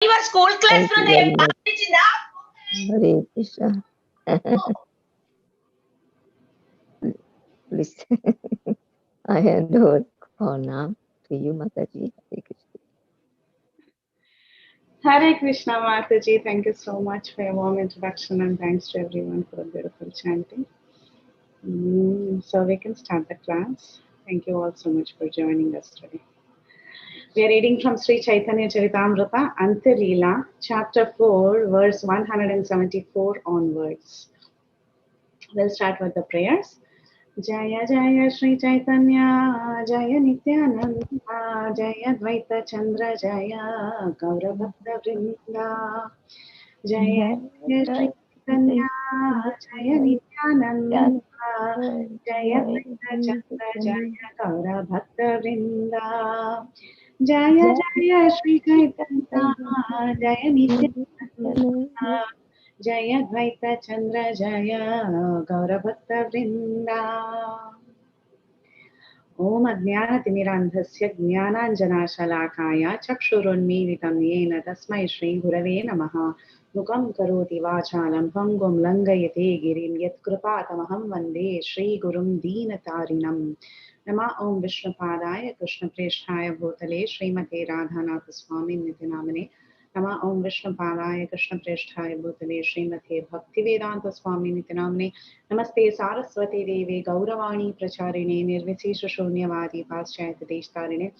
your school class Thank you very much. now. Hare Krishna. Please, I hand over for now to you, Mataji. Hare Krishna. Hare Krishna Mataji, thank you so much for your warm introduction and thanks to everyone for the beautiful chanting. So we can start the class. Thank you all so much for joining us today. We are reading from Sri Caitanya Charitamrita, Antya Lila, chapter 4, verse 174 onwards. We'll start with the prayers. Jaya Jaya Sri Caitanya, Jaya Nityananda, Jaya Dvaita Chandra, Jaya Gaura Bhakta Vrinda, Jaya Jaya Sri Caitanya, Jaya Nityananda, Jaya Dvaita Chandra, Jaya Gaura Bhakta Vrinda, Jaya Jaya Sri Caitanya, Jaya Nityananda, Jaya Dvaita Chandra, Jaya Gaura Bhakta Vrinda. Om Ajnanatimirandhasya Jnananjanashalakaya Chakshurunmilitam Yena Tasmai Shri Gurave Namaha Mukam Karoti Vachalam Pangum Langayate Girim Yatkrpatamaham Vande Shri Gurum Deenatarinam Nama Om Vishnupadaya Krishna Presthaya Bhutale Srimate Radhanath Swami Nitinamane Nama Om Vishnupadaya Krishna Presthaya Bhutale Srimate Bhaktivedanta Swami Nitinamane Namaste Saraswati Devi Gauravani Pracharine Nirvichesha Shunyavadi Paschayata Deshtarine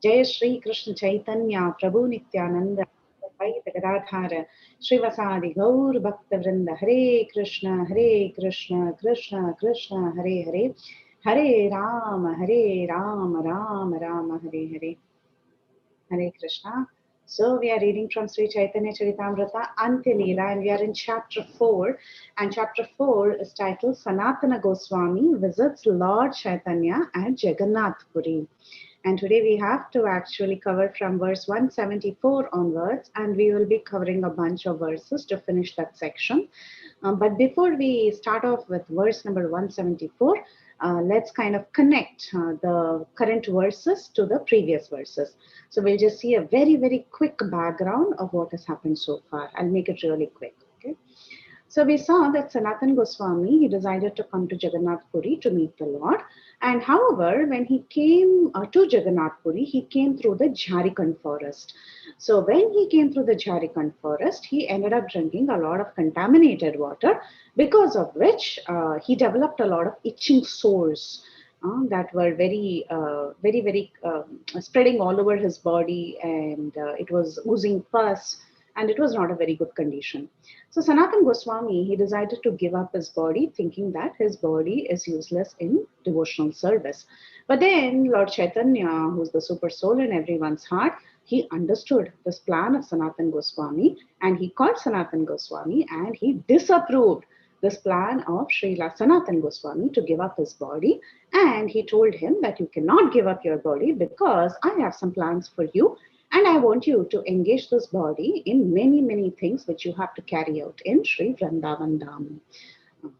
Jaya Shri Krishna Chaitanya Prabhu Nityananda Advaita Gadadhara Srivasadi Gaur Bhakta Vrinda Hare Krishna Krishna Krishna Hare Hare Hare Rama Rama Rama Hare Hare Hare Krishna. So we are reading from Sri Caitanya Charitamrita, Antya Lila, and we are in chapter 4. And chapter 4 is titled Sanatana Goswami visits Lord Chaitanya at Jagannath Puri. And today we have to actually cover from verse 174 onwards, and we will be covering a bunch of verses to finish that section. But before we start off with verse number 174, let's kind of connect the current verses to the previous verses. So we'll just see a very, very quick background of what has happened so far. I'll make it really quick. Okay. So we saw that Sanatan Goswami, he decided to come to Jagannath Puri to meet the Lord. And however, when he came to Jagannath Puri, he came through the Jharikand forest. So when he came through the Jharikand forest, he ended up drinking a lot of contaminated water, because of which he developed a lot of itching sores. That were very spreading all over his body, and it was oozing pus, and it was not a very good condition. So Sanatan Goswami, he decided to give up his body, thinking that his body is useless in devotional service. But then Lord Chaitanya, who's the super soul in everyone's heart, he understood this plan of Sanatan Goswami, and he called Sanatan Goswami and he disapproved this plan of Srila Sanatan Goswami to give up his body. And he told him that you cannot give up your body because I have some plans for you, and I want you to engage this body in many, many things which you have to carry out in Sri Vrindavan Dham.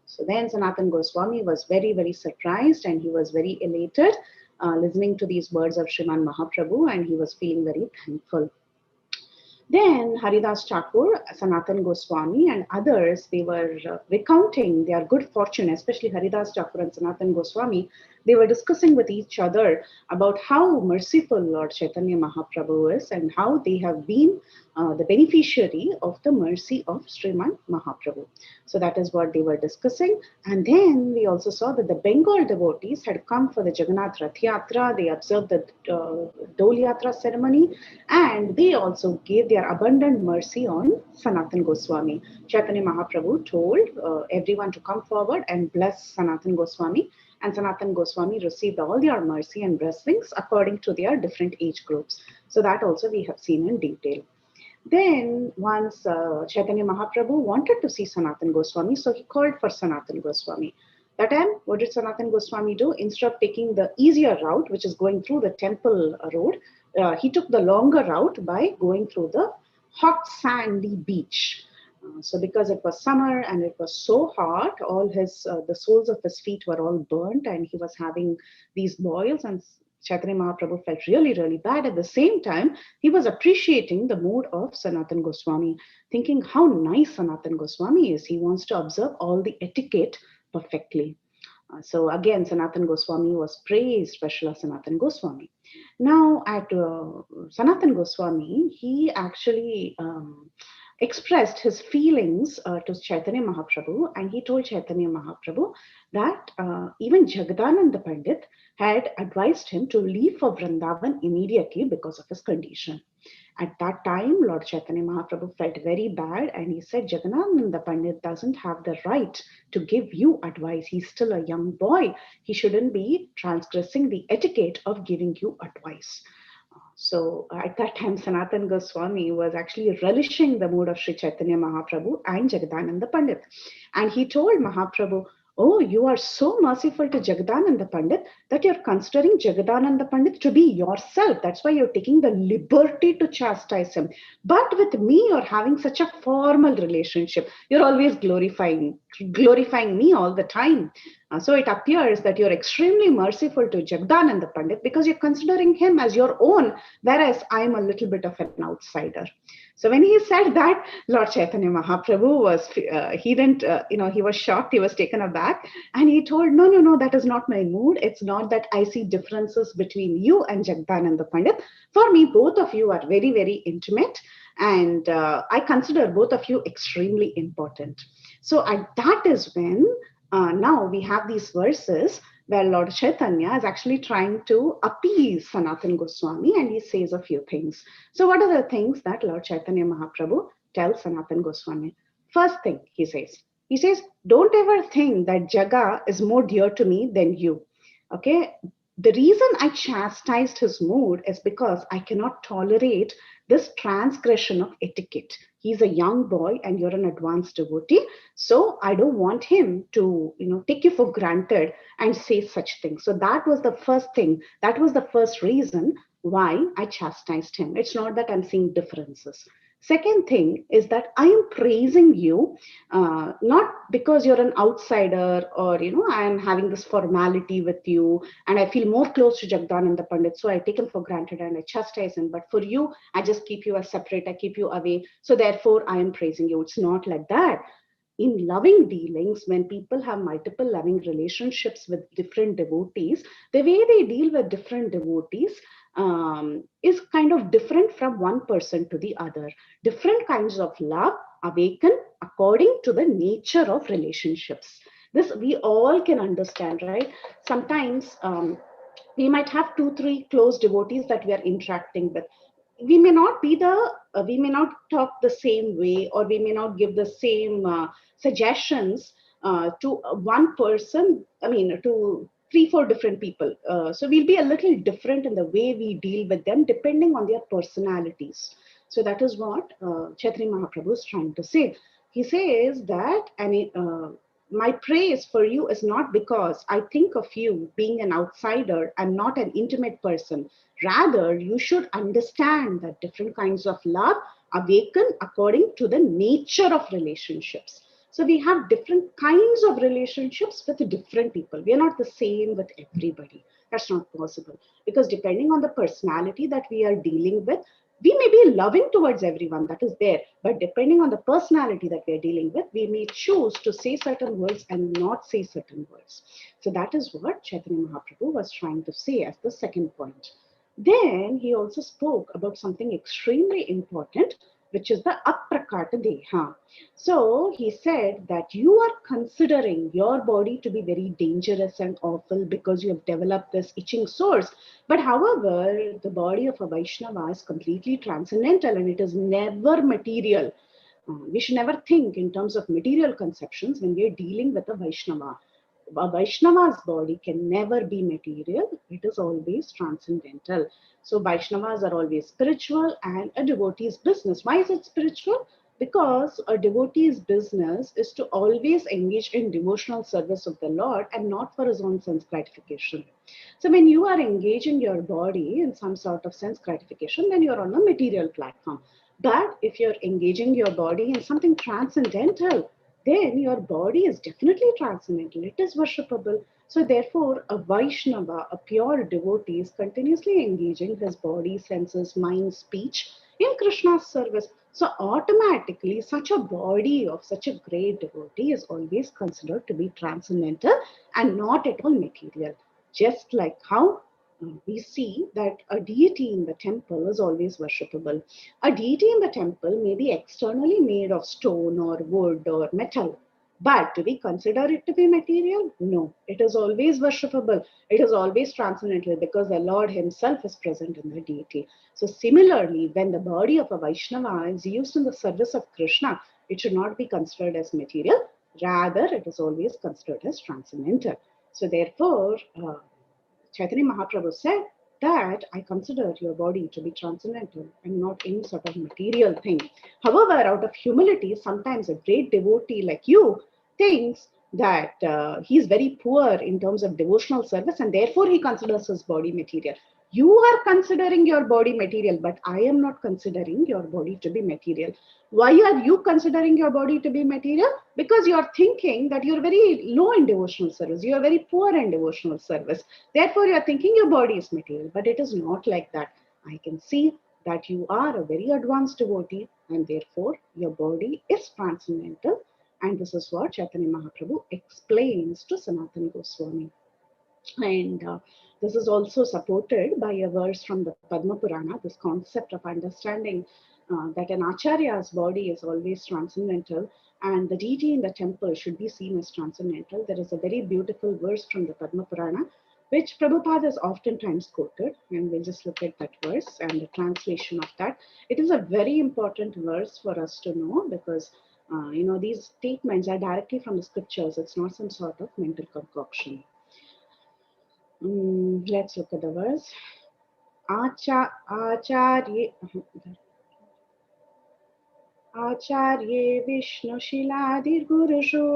So then Sanatan Goswami was very, very surprised, and he was very elated listening to these words of Sriman Mahaprabhu, and he was feeling very thankful. Then Haridas Thakur, Sanatan Goswami, and others, they were recounting their good fortune, especially Haridas Thakur and Sanatan Goswami. They were discussing with each other about how merciful Lord Chaitanya Mahaprabhu is, and how they have been the beneficiary of the mercy of Sriman Mahaprabhu. So that is what they were discussing. And then we also saw that the Bengal devotees had come for the Jagannath Rath Yatra. They observed the Dol Yatra ceremony, and they also gave their abundant mercy on Sanatan Goswami. Chaitanya Mahaprabhu told everyone to come forward and bless Sanatan Goswami, and Sanatan Goswami received all their mercy and blessings according to their different age groups. So that also we have seen in detail. Then once Chaitanya Mahaprabhu wanted to see Sanatan Goswami, so he called for Sanatan Goswami. That time, what did Sanatan Goswami do? Instead of taking the easier route, which is going through the temple road, he took the longer route by going through the hot sandy beach. So because it was summer and it was so hot, all his the soles of his feet were all burnt, and he was having these boils, and Chaitanya Mahaprabhu felt really, really bad. At the same time, he was appreciating the mood of Sanatan Goswami, thinking how nice Sanatan Goswami is. He wants to observe all the etiquette perfectly. So again, Sanatan Goswami was praised by Srila Sanatan Goswami. Now, at Sanatan Goswami, he actually expressed his feelings to Chaitanya Mahaprabhu, and he told Chaitanya Mahaprabhu that even Jagadananda Pandit had advised him to leave for Vrindavan immediately because of his condition. At that time, Lord Chaitanya Mahaprabhu felt very bad, and he said, Jagannatha Pandit doesn't have the right to give you advice. He's still a young boy. He shouldn't be transgressing the etiquette of giving you advice. So at that time, Sanatan Goswami was actually relishing the mood of Sri Chaitanya Mahaprabhu and Jagadananda Pandit. And he told Mahaprabhu, oh, you are so merciful to Jagadananda Pandit that you're considering Jagadananda Pandit to be yourself. That's why you're taking the liberty to chastise him. But with me, you're having such a formal relationship. You're always glorifying me all the time. So it appears that you're extremely merciful to Jagadananda Pandit because you're considering him as your own, whereas I'm a little bit of an outsider. So when he said that, Lord Chaitanya Mahaprabhu was, he didn't, he was shocked, he was taken aback, and he told, no, that is not my mood. It's not that I see differences between you and Jagadananda Pandit. For me, both of you are very, very intimate, and I consider both of you extremely important. So that is when now we have these verses where Lord Chaitanya is actually trying to appease Sanatan Goswami, and he says a few things. So what are the things that Lord Chaitanya Mahaprabhu tells Sanatan Goswami? First thing he says, don't ever think that Jaga is more dear to me than you. Okay. The reason I chastised his mood is because I cannot tolerate this transgression of etiquette. He's a young boy and you're an advanced devotee. So I don't want him to, take you for granted and say such things. So that was the first thing. That was the first reason why I chastised him. It's not that I'm seeing differences. Second thing is that I am praising you, not because you're an outsider or, I am having this formality with you and I feel more close to Jagadananda Pandit. So I take him for granted and I chastise him. But for you, I just keep you as separate. I keep you away. So therefore, I am praising you. It's not like that. In loving dealings, when people have multiple loving relationships with different devotees, the way they deal with different devotees is kind of different from one person to the other. Different kinds of love awaken according to the nature of relationships. This we all can understand, right? Sometimes we might have 2-3 close devotees that we are interacting with. We may not we may not talk the same way, or we may not give the same suggestions to one person, to 3-4 different people. So we'll be a little different in the way we deal with them depending on their personalities. So that is what Chaitanya Mahaprabhu is trying to say. He says that, my praise for you is not because I think of you being an outsider and not an intimate person. Rather, you should understand that different kinds of love awaken according to the nature of relationships. So we have different kinds of relationships with different people. We are not the same with everybody. That's not possible, because depending on the personality that we are dealing with, we may be loving towards everyone that is there, but depending on the personality that we are dealing with, we may choose to say certain words and not say certain words. So that is what Chaitanya Mahaprabhu was trying to say as the second point. Then he also spoke about something extremely important, which is the aprakata deha. So he said that you are considering your body to be very dangerous and awful because you have developed this itching source. But however, the body of a Vaishnava is completely transcendental and it is never material. We should never think in terms of material conceptions when we are dealing with a Vaishnava. A Vaishnava's body can never be material, it is always transcendental. So Vaishnavas are always spiritual and a devotee's business. Why is it spiritual? Because a devotee's business is to always engage in devotional service of the Lord and not for his own sense gratification. So when you are engaging your body in some sort of sense gratification, then you're on a material platform. But if you're engaging your body in something transcendental, then your body is definitely transcendental. It is worshipable. So therefore, a Vaishnava, a pure devotee, is continuously engaging his body, senses, mind, speech in Krishna's service. So automatically, such a body of such a great devotee is always considered to be transcendental and not at all material. Just like how we see that a deity in the temple is always worshipable. A deity in the temple may be externally made of stone or wood or metal, but do we consider it to be material? No. It is always worshipable. It is always transcendental because the Lord Himself is present in the deity. So, similarly, when the body of a Vaishnava is used in the service of Krishna, it should not be considered as material. Rather, it is always considered as transcendental. So, therefore, Chaitanya Mahaprabhu said that I consider your body to be transcendental and not any sort of material thing. However, out of humility, sometimes a great devotee like you thinks that he is very poor in terms of devotional service and therefore he considers his body material. You are considering your body material, but I am not considering your body to be material. Why are you considering your body to be material? Because you are thinking that you are very low in devotional service, you are very poor in devotional service. Therefore, you are thinking your body is material, but it is not like that. I can see that you are a very advanced devotee, and therefore your body is transcendental. And this is what Chaitanya Mahaprabhu explains to Sanatana Goswami. And this is also supported by a verse from the Padma Purana, this concept of understanding that an acharya's body is always transcendental and the deity in the temple should be seen as transcendental. There is a very beautiful verse from the Padma Purana, which Prabhupada is oftentimes quoted, and we'll just look at that verse and the translation of that. It is a very important verse for us to know because these statements are directly from the scriptures. It's not some sort of mental concoction. Let's look at the verse. Acharye Viष्णुशिलादिर्गुरुषो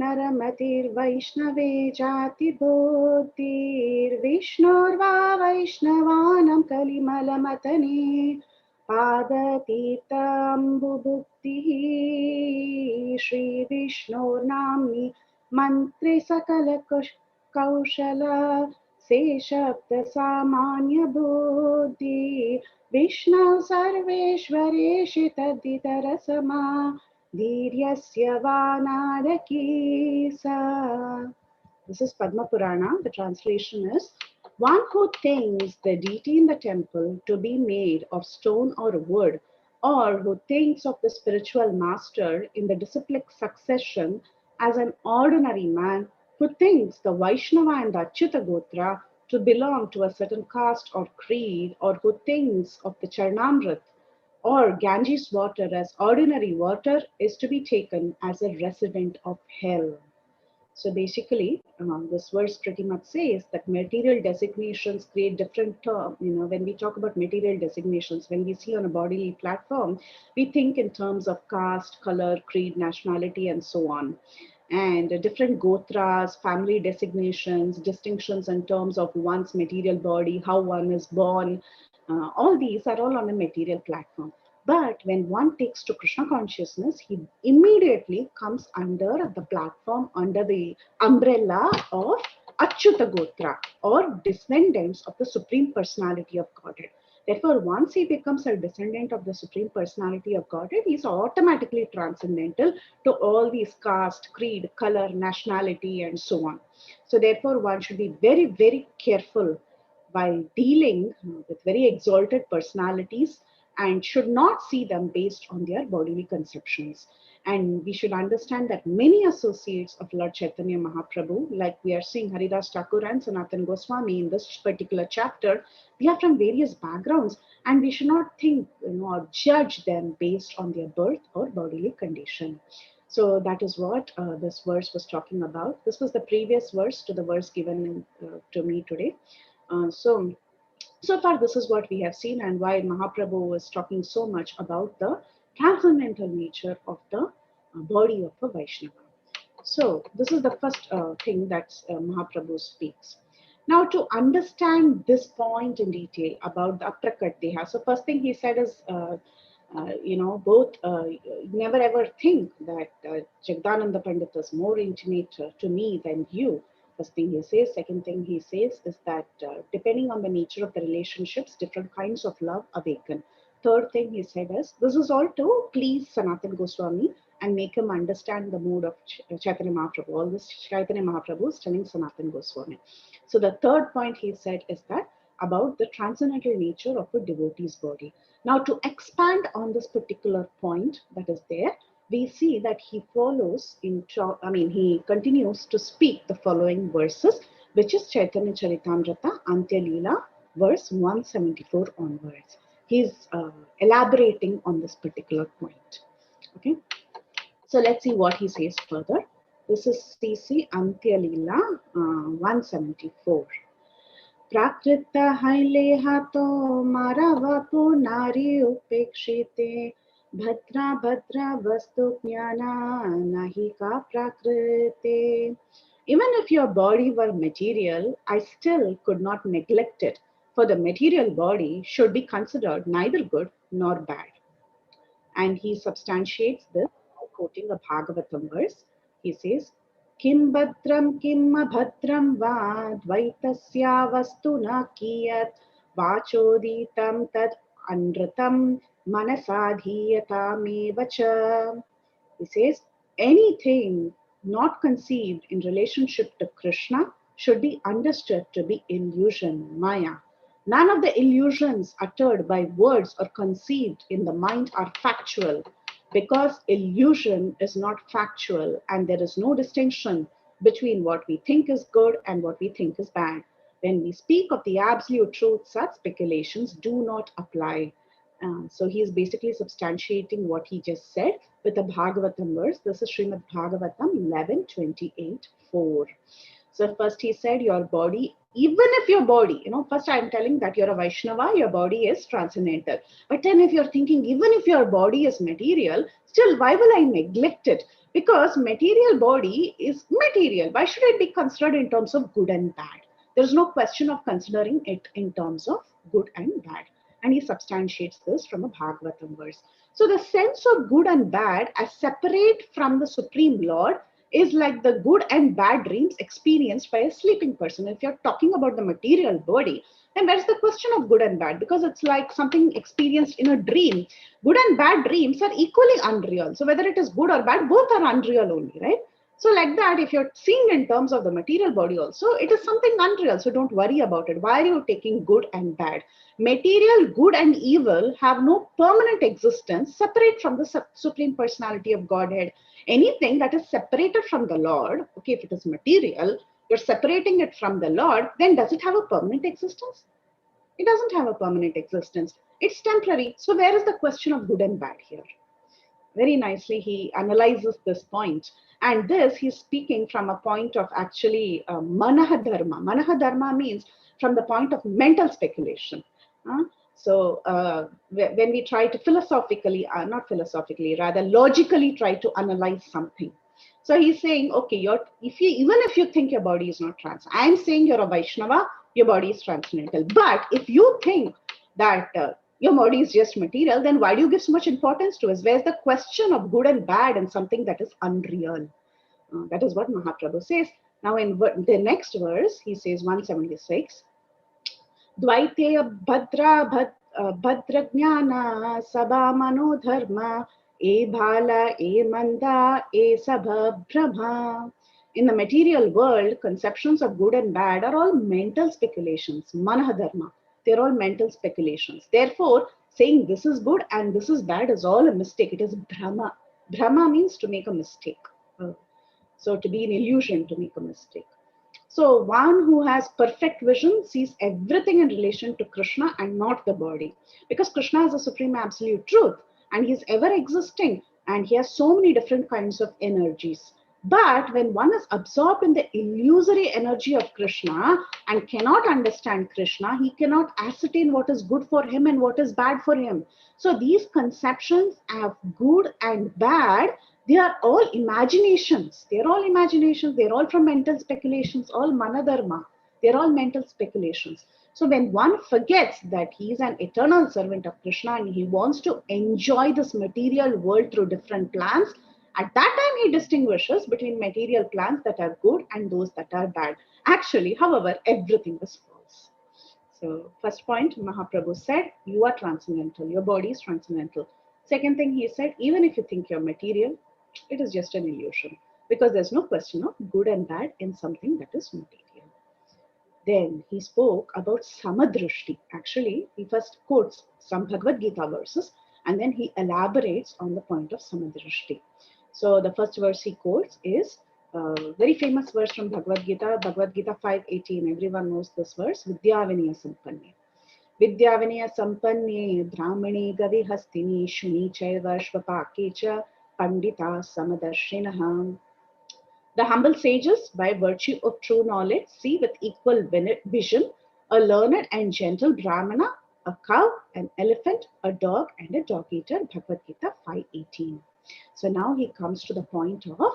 नरमतिर्वैष्णवे जातिबोधिर्विष्णोर्वा वैष्णवानां कलिमलमतने पादतीर्थम्बुभुक्तिः श्रीविष्णोर्नाम्नि मन्त्रे सकलकौशल शेषब्दसामान्यबुद्धि Vishnu सर्वेश्वरेशि तद्वितरसमा धीर्यस्य वानारकी सा. This is Padma Purana. The translation is, one who thinks the deity in the temple to be made of stone or wood, or who thinks of the spiritual master in the disciplic succession as an ordinary man, who thinks the Vaishnava and the Achyuta Gotra to belong to a certain caste or creed, or who thinks of the Charnamrit or Ganges water as ordinary water, is to be taken as a resident of hell. So basically, this verse pretty much says that material designations create different terms. When we talk about material designations, when we see on a bodily platform, we think in terms of caste, color, creed, nationality, and so on. And different gotras, family designations, distinctions in terms of one's material body, how one is born, all these are all on a material platform. But when one takes to Krishna consciousness, he immediately comes under the platform, under the umbrella of Achyuta Gotra or descendants of the Supreme Personality of Godhead. Therefore, once he becomes a descendant of the Supreme Personality of Godhead, he is automatically transcendental to all these caste, creed, color, nationality, and so on. So therefore, one should be very, very careful while dealing with very exalted personalities and should not see them based on their bodily conceptions. And we should understand that many associates of Lord Chaitanya Mahaprabhu, like we are seeing Haridas Thakur and Sanatana Goswami in this particular chapter, they are from various backgrounds, and we should not think or judge them based on their birth or bodily condition. So that is what this verse was talking about. This was the previous verse to the verse given to me today. So far, this is what we have seen, and why Mahaprabhu was talking so much about the transcendental nature of the body of a Vaishnava. So, this is the first thing that Mahaprabhu speaks. Now, to understand this point in detail about the aprakat deha, so first thing he said is, never ever think that Jagdananda Pandit is more intimate to me than you. First thing he says. Second thing he says is that depending on the nature of the relationships, different kinds of love awaken. Third thing he said is, this is all to please Sanatana Goswami and make him understand the mood of Chaitanya Mahaprabhu. All this Chaitanya Mahaprabhu is telling Sanatana Goswami. So the third point he said is that about the transcendental nature of a devotee's body. Now to expand on this particular point that is there, we see that he follows he continues to speak the following verses, which is Chaitanya Charitamrita, Antya Lila, verse 174 onwards. He's elaborating on this particular point. Okay, so let's see what he says further. This is CC Antya Lila 174. प्राकृत हाइले हाथो मारा वापो नारी उपेक्षिते भद्रा भद्रा वस्तु ज्ञाना नाहि का प्राकृते. Even if your body were material, I still could not neglect it, for the material body should be considered neither good nor bad. And he substantiates this by quoting a Bhagavatam verse. He says, Kim bhadram kim abhadram va dvaitasya vastuna kiyat vachoditam tad anratam manasadhiyatam evacha. He says, anything not conceived in relationship to Krishna should be understood to be illusion, maya. None of the illusions uttered by words or conceived in the mind are factual, because illusion is not factual and there is no distinction between what we think is good and what we think is bad. When we speak of the absolute truth, such speculations do not apply. So he is basically substantiating what he just said with a Bhagavatam verse. This is Srimad Bhagavatam 11:28-4. So first he said, your body, even if your body, first I'm telling that you're a Vaishnava, your body is transcendental. But then if you're thinking, even if your body is material, still why will I neglect it? Because material body is material. Why should it be considered in terms of good and bad? There's no question of considering it in terms of good and bad. And he substantiates this from a Bhagavatam verse. So the sense of good and bad as separate from the Supreme Lord is like the good and bad dreams experienced by a sleeping person. If you're talking about the material body, then where's the question of good and bad? Because it's like something experienced in a dream. Good and bad dreams are equally unreal. So whether it is good or bad, both are unreal only, right? So like that, if you're seeing in terms of the material body also, it is something unreal. So don't worry about it. Why are you taking good and bad? Material good and evil have no permanent existence separate from the Supreme Personality of Godhead. Anything that is separated from the Lord, okay, if it is material, you're separating it from the Lord, then does it have a permanent existence? It doesn't have a permanent existence. It's temporary. So where is the question of good and bad here? Very nicely, he analyzes this point. And this, he's speaking from a point of actually manaha dharma. Manaha dharma means from the point of mental speculation. So when we try to philosophically, not philosophically, rather logically try to analyze something. So he's saying, okay, even if you think your body is not trans, I'm saying you're a Vaishnava, your body is transcendental. But if you think that your body is just material, then why do you give so much importance to us? Where's the question of good and bad and something that is unreal? That is what Mahaprabhu says. Now in the next verse, he says 176, Dvaiteya bhadra bhadrajnana sabha mano dharma e bhala e manda e sabha brahma. In the material world, conceptions of good and bad are all mental speculations, manaha dharma. They're all mental speculations. Therefore, saying this is good and this is bad is all a mistake. It is brahma. Brahma means to make a mistake. So to be an illusion, to make a mistake. So one who has perfect vision sees everything in relation to Krishna and not the body. Because Krishna is the supreme absolute truth and he is ever existing and he has so many different kinds of energies. But when one is absorbed in the illusory energy of Krishna and cannot understand Krishna, he cannot ascertain what is good for him and what is bad for him. So these conceptions of good and bad, they are all imaginations. They're all imaginations. They're all from mental speculations, all manadharma. They're all mental speculations. So when one forgets that he is an eternal servant of Krishna and he wants to enjoy this material world through different plans, at that time he distinguishes between material plans that are good and those that are bad. Actually, however, everything is false. So, first point, Mahaprabhu said, you are transcendental, your body is transcendental. Second thing, he said, even if you think you're material, it is just an illusion because there's no question of good and bad in something that is material. Then he spoke about samadrishti. Actually, he first quotes some Bhagavad Gita verses and then he elaborates on the point of samadrishti. So the first verse he quotes is a very famous verse from Bhagavad Gita 5:18. Everyone knows this verse, Vidyavinaya Sampanne. Vidyavinaya Sampanne Brahmane Gavi Hastini Shuni Chaiva Shvapake Cha Pandita Samadarshinaha. The humble sages, by virtue of true knowledge, see with equal vision a learned and gentle Brahmana, a cow, an elephant, a dog, and a dog eater. Bhagavad Gita 5:18. So now he comes to the point of,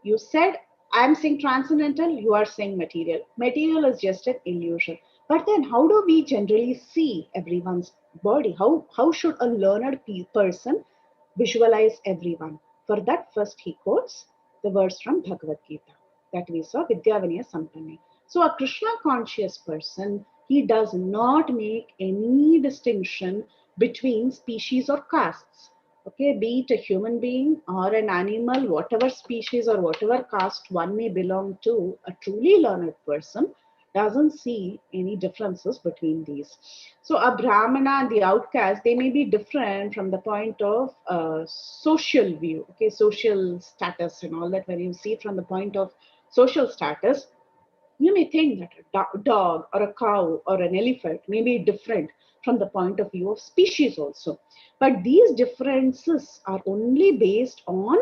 you said, I'm saying transcendental, you are saying material. Material is just an illusion. But then how do we generally see everyone's body? How should a learned person visualize everyone? For that, first he quotes the verse from Bhagavad Gita that we saw, Vidyavinaya Sampanne. So a Krishna conscious person, he does not make any distinction between species or castes. Okay, be it a human being or an animal, whatever species or whatever caste one may belong to, a truly learned person doesn't see any differences between these. So a Brahmana and the outcast, they may be different from the point of social view, okay, social status and all that. When you see it from the point of social status, you may think that a dog or a cow or an elephant may be different from the point of view of species also. But these differences are only based on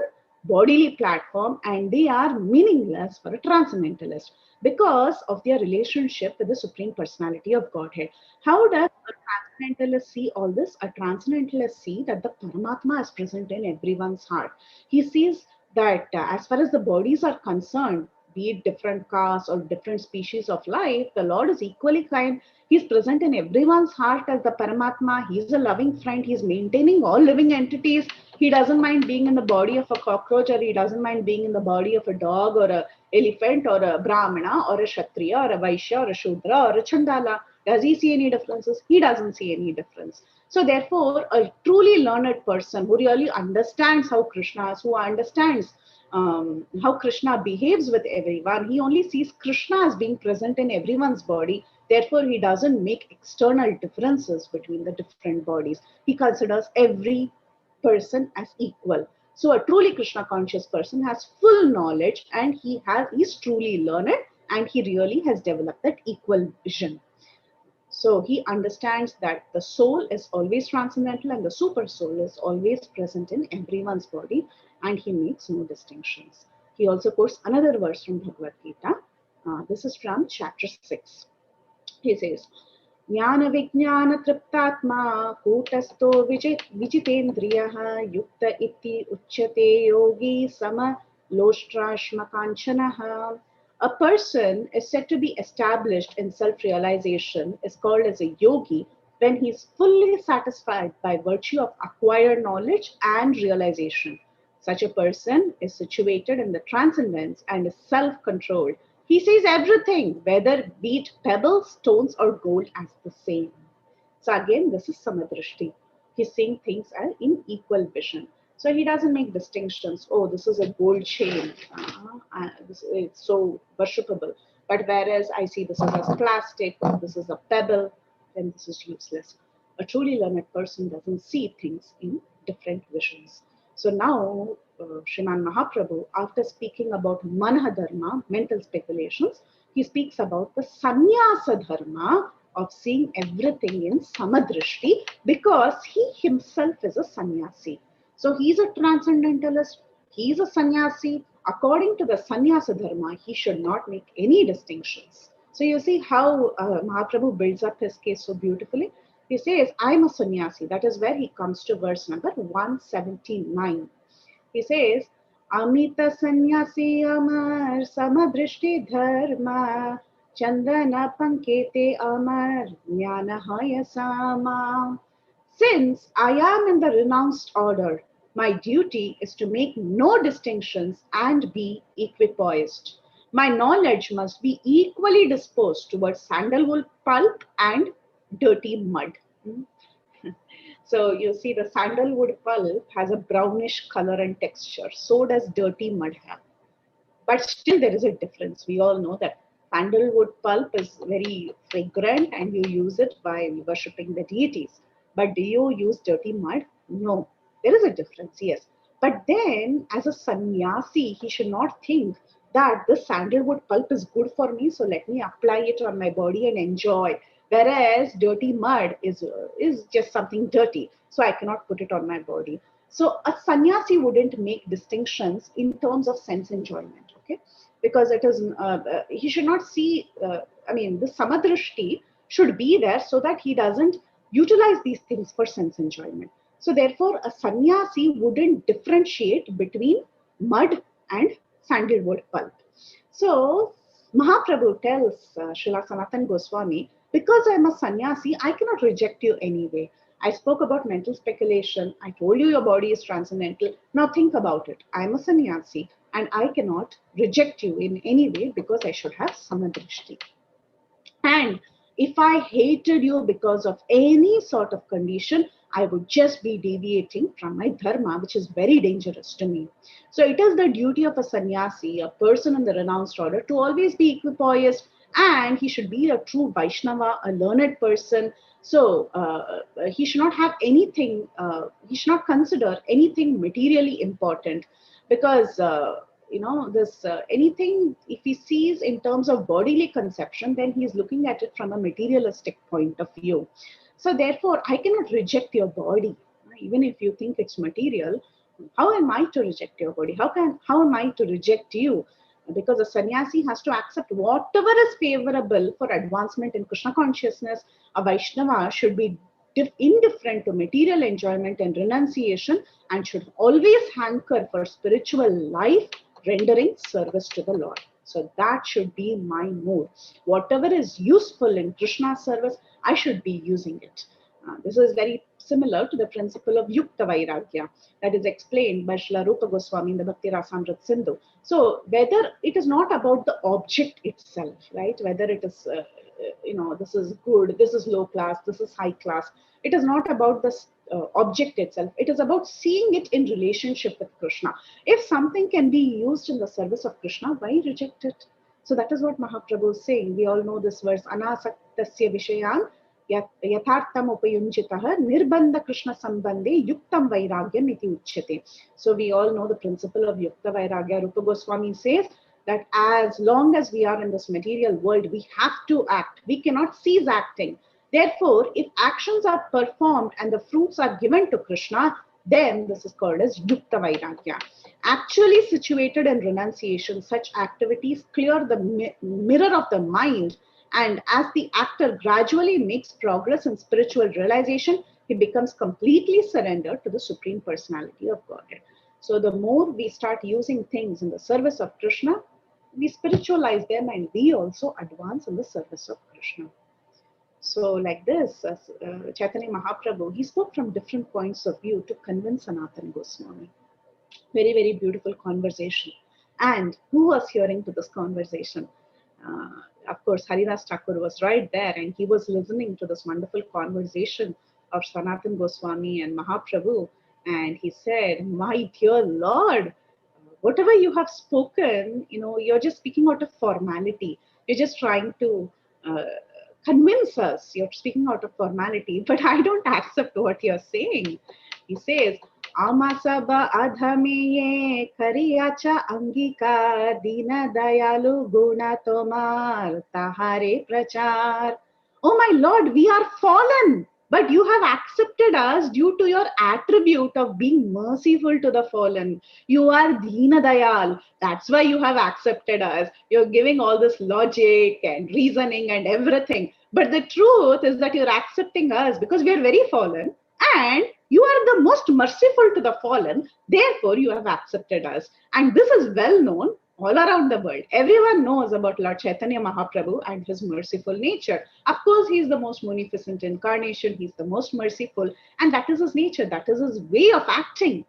bodily platform and they are meaningless for a transcendentalist because of their relationship with the Supreme Personality of Godhead. How does a transcendentalist see all this? A transcendentalist see that the Paramatma is present in everyone's heart. He sees that as far as the bodies are concerned, be it different castes or different species of life, the Lord is equally kind. He's present in everyone's heart as the Paramatma. He's a loving friend. He's maintaining all living entities. He doesn't mind being in the body of a cockroach, or he doesn't mind being in the body of a dog or a elephant or a Brahmana or a Kshatriya or a Vaishya or a Shudra or a Chandala. Does he see any differences? He doesn't see any difference. So therefore, a truly learned person who really understands how Krishna is, who understands how Krishna behaves with everyone, he only sees Krishna as being present in everyone's body. Therefore, he doesn't make external differences between the different bodies. He considers every person as equal. So a truly Krishna conscious person has full knowledge and he's truly learned and he really has developed that equal vision. So he understands that the soul is always transcendental and the super soul is always present in everyone's body and he makes no distinctions. He also quotes another verse from Bhagavad Gita. This is from chapter 6. He says, Jnana Vijnana Triptatma Kutasto Vijitendriyaha Yukta Iti Uchyate Yogi Sama Loshtrashma Kanchanaha. A person is said to be established in self-realization, is called as a yogi when he is fully satisfied by virtue of acquired knowledge and realization. Such a person is situated in the transcendence and is self-controlled. He sees everything, whether be it pebbles, stones, or gold, as the same. So again, this is samadrishti. He's seeing things as in equal vision. So he doesn't make distinctions. Oh, this is a gold chain. It's so worshipable. But whereas I see this as plastic, this is a pebble, then this is useless. A truly learned person doesn't see things in different visions. So now, Sriman Mahaprabhu, after speaking about Manah Dharma, mental speculations, he speaks about the Sannyasa Dharma of seeing everything in Samadrishti because he himself is a sannyasi. So he's a transcendentalist, he's a sannyasi. According to the Sannyasa Dharma, he should not make any distinctions. So you see how Mahaprabhu builds up his case so beautifully. He says, I'm a sannyasi. That is where he comes to verse number 179. He says, Amita sannyasi amar samadrishti dharma chandana pankete amar jnana hayasama. Since I am in the renounced order, my duty is to make no distinctions and be equipoised. My knowledge must be equally disposed towards sandalwood pulp and dirty mud. So you see the sandalwood pulp has a brownish color and texture. So does dirty mud have. But still there is a difference. We all know that sandalwood pulp is very fragrant and you use it by worshipping the deities. But do you use dirty mud? No. There is a difference, yes. But then as a sannyasi, he should not think that this sandalwood pulp is good for me, so let me apply it on my body and enjoy. Whereas dirty mud is just something dirty, so I cannot put it on my body. So a sannyasi wouldn't make distinctions in terms of sense enjoyment, okay? Because it is he should not see. The samadrishti should be there so that he doesn't utilize these things for sense enjoyment. So therefore, a sannyasi wouldn't differentiate between mud and sandalwood pulp. So Mahaprabhu tells Srila Sanatan Goswami, because I'm a sannyasi, I cannot reject you anyway. I spoke about mental speculation. I told you your body is transcendental. Now think about it. I'm a sannyasi and I cannot reject you in any way because I should have samadrishti. And if I hated you because of any sort of condition, I would just be deviating from my dharma, which is very dangerous to me. So it is the duty of a sannyasi, a person in the renounced order, to always be equipoised, and he should be a true Vaishnava, a learned person. So he should not have anything, he should not consider anything materially important, because this anything, if he sees in terms of bodily conception, then he is looking at it from a materialistic point of view. So therefore I cannot reject your body, even if you think it's material. How am I to reject your body? How am I to reject you? Because a sannyasi has to accept whatever is favorable for advancement in Krishna consciousness. A Vaishnava should be indifferent to material enjoyment and renunciation, and should always hanker for spiritual life, rendering service to the Lord. So that should be my mood. Whatever is useful in Krishna's service, I should be using it. This is very similar to the principle of Yukta Vairagya that is explained by Srila Rupa Goswami in the Bhakti Rasamrita Sindhu. So whether it is not about the object itself, right? Whether it is, this is good, this is low class, this is high class. It is not about the object itself. It is about seeing it in relationship with Krishna. If something can be used in the service of Krishna, why reject it? So that is what Mahaprabhu is saying. We all know this verse, Anasaktasya Vishayan Yathartam Upayunjitah Nirbandha Krishna Sambandhe Yuktam Vairagyam iti uchyate. So we all know the principle of Yukta Vairagya. Rupa Goswami says that as long as we are in this material world, we have to act. We cannot cease acting. Therefore, if actions are performed and the fruits are given to Krishna, then this is called as Yukta Vairagya. Actually situated in renunciation, such activities clear the mirror of the mind, and as the actor gradually makes progress in spiritual realization, he becomes completely surrendered to the Supreme Personality of Godhead. So the more we start using things in the service of Krishna, we spiritualize them and we also advance in the service of Krishna. So like this, Chaitanya Mahaprabhu, he spoke from different points of view to convince Sanatana Goswami. Very, very beautiful conversation. And who was hearing to this conversation? Of course, Haridas Thakur was right there, and he was listening to this wonderful conversation of Sanatana Goswami and Mahaprabhu. And he said, my dear Lord, whatever you have spoken, you're just speaking out of formality. You're just trying to convince us. You're speaking out of formality, but I don't accept what you're saying. He says, Amasaba adhamiye kariyacha angika dina dayalu guna tomar tahare prachar. Oh my Lord, we are fallen, but you have accepted us due to your attribute of being merciful to the fallen. You are Dina Dayal. That's why you have accepted us. You're giving all this logic and reasoning and everything. But the truth is that you're accepting us because we are very fallen, and you are the most merciful to the fallen. Therefore, you have accepted us. And this is well known all around the world. Everyone knows about Lord Chaitanya Mahaprabhu and his merciful nature. Of course, he is the most munificent incarnation. He's the most merciful. And that is his nature. That is his way of acting.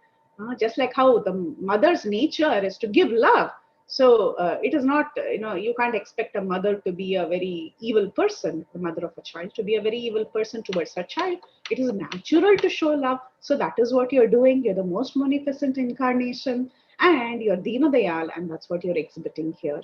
Just like how the mother's nature is to give love. So it is not, you can't expect a mother to be a very evil person, the mother of a child, to be a very evil person towards her child. It is natural to show love. So that is what you're doing. You're the most munificent incarnation and you're Dina Dayal, and that's what you're exhibiting here.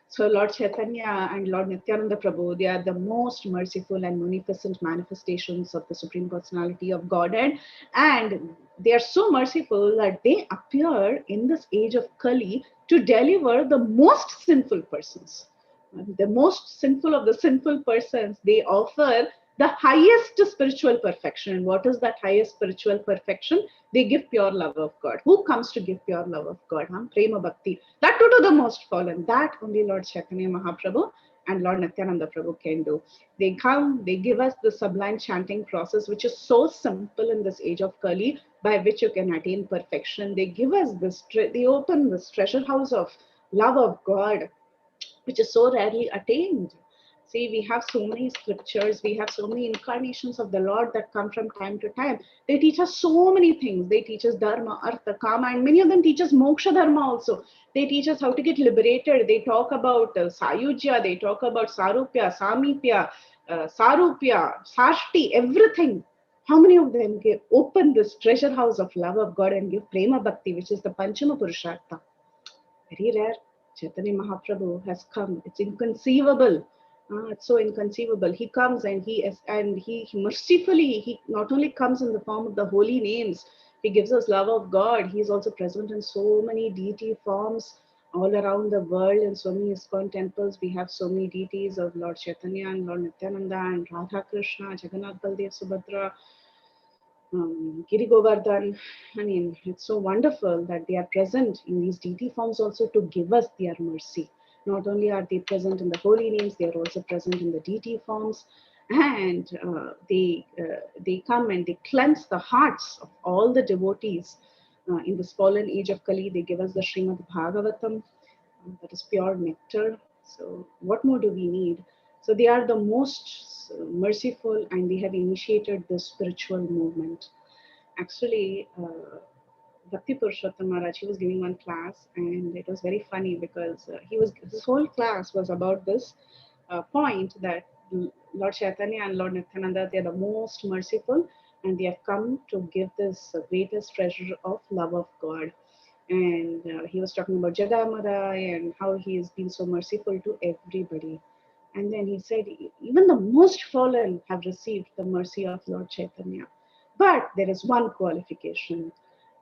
So Lord Chaitanya and Lord Nityananda Prabhu, they are the most merciful and munificent manifestations of the Supreme Personality of Godhead. And they are so merciful that they appear in this age of Kali to deliver the most sinful persons. The most sinful of the sinful persons, they offer the highest spiritual perfection. And what is that highest spiritual perfection? They give pure love of God. Who comes to give pure love of God? Prema Bhakti. That too to the most fallen. That only Lord Chaitanya Mahaprabhu and Lord Nityananda Prabhu can do. They come, they give us the sublime chanting process, which is so simple in this age of Kali, by which you can attain perfection. They give us this, they open this treasure house of love of God, which is so rarely attained. See, we have so many scriptures, we have so many incarnations of the Lord that come from time to time. They teach us so many things. They teach us dharma, artha, kama, and many of them teach us moksha dharma also. They teach us how to get liberated. They talk about sayujya, they talk about sarupya, samipya, sarupya, sashti, everything. How many of them open this treasure house of love of God and give prema bhakti, which is the Panchama Purushartha? Very rare. Chaitanya Mahaprabhu has come. It's inconceivable. It's so inconceivable. He comes and he mercifully, he not only comes in the form of the holy names, he gives us love of God. He is also present in so many deity forms all around the world. In so many ISKCON temples, we have so many deities of Lord Chaitanya and Lord Nityananda and Radha Krishna, Jagannath Baldev, Subhadra, Giri Govardhan. I mean, it's so wonderful that they are present in these deity forms also to give us their mercy. Not only are they present in the holy names, they are also present in the deity forms, and they come and they cleanse the hearts of all the devotees. In this fallen age of Kali, they give us the Srimad Bhagavatam, that is pure nectar. So, what more do we need? So, they are the most merciful, and they have initiated the spiritual movement. Actually, Bhakti Purushottam Maharaj, he was giving one class, and it was very funny because his whole class was about this point that Lord Chaitanya and Lord Nityananda, they are the most merciful, and they have come to give this greatest treasure of love of God. And he was talking about Jagamadai and how he has been so merciful to everybody. And then he said, even the most fallen have received the mercy of Lord Chaitanya. But there is one qualification.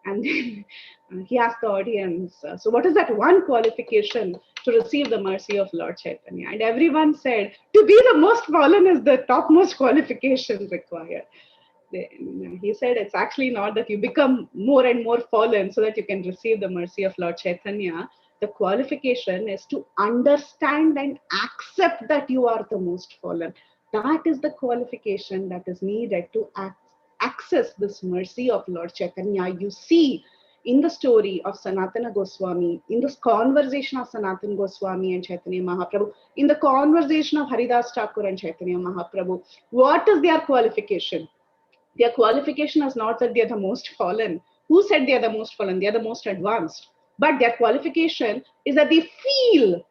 And then he asked the audience, so what is that one qualification to receive the mercy of Lord Chaitanya? And everyone said, to be the most fallen is the topmost qualification required. He said it's actually not that you become more and more fallen so that you can receive the mercy of Lord Chaitanya. The qualification is to understand and accept that you are the most fallen. That is the qualification that is needed to access this mercy of Lord Chaitanya. You see in the story of Sanatana Goswami, in this conversation of Sanatana Goswami and Chaitanya Mahaprabhu, in the conversation of Haridas Thakur and Chaitanya Mahaprabhu, what is their qualification? Their qualification is not that they are the most fallen. Who said they are the most fallen? They are the most advanced. But their qualification is that they feel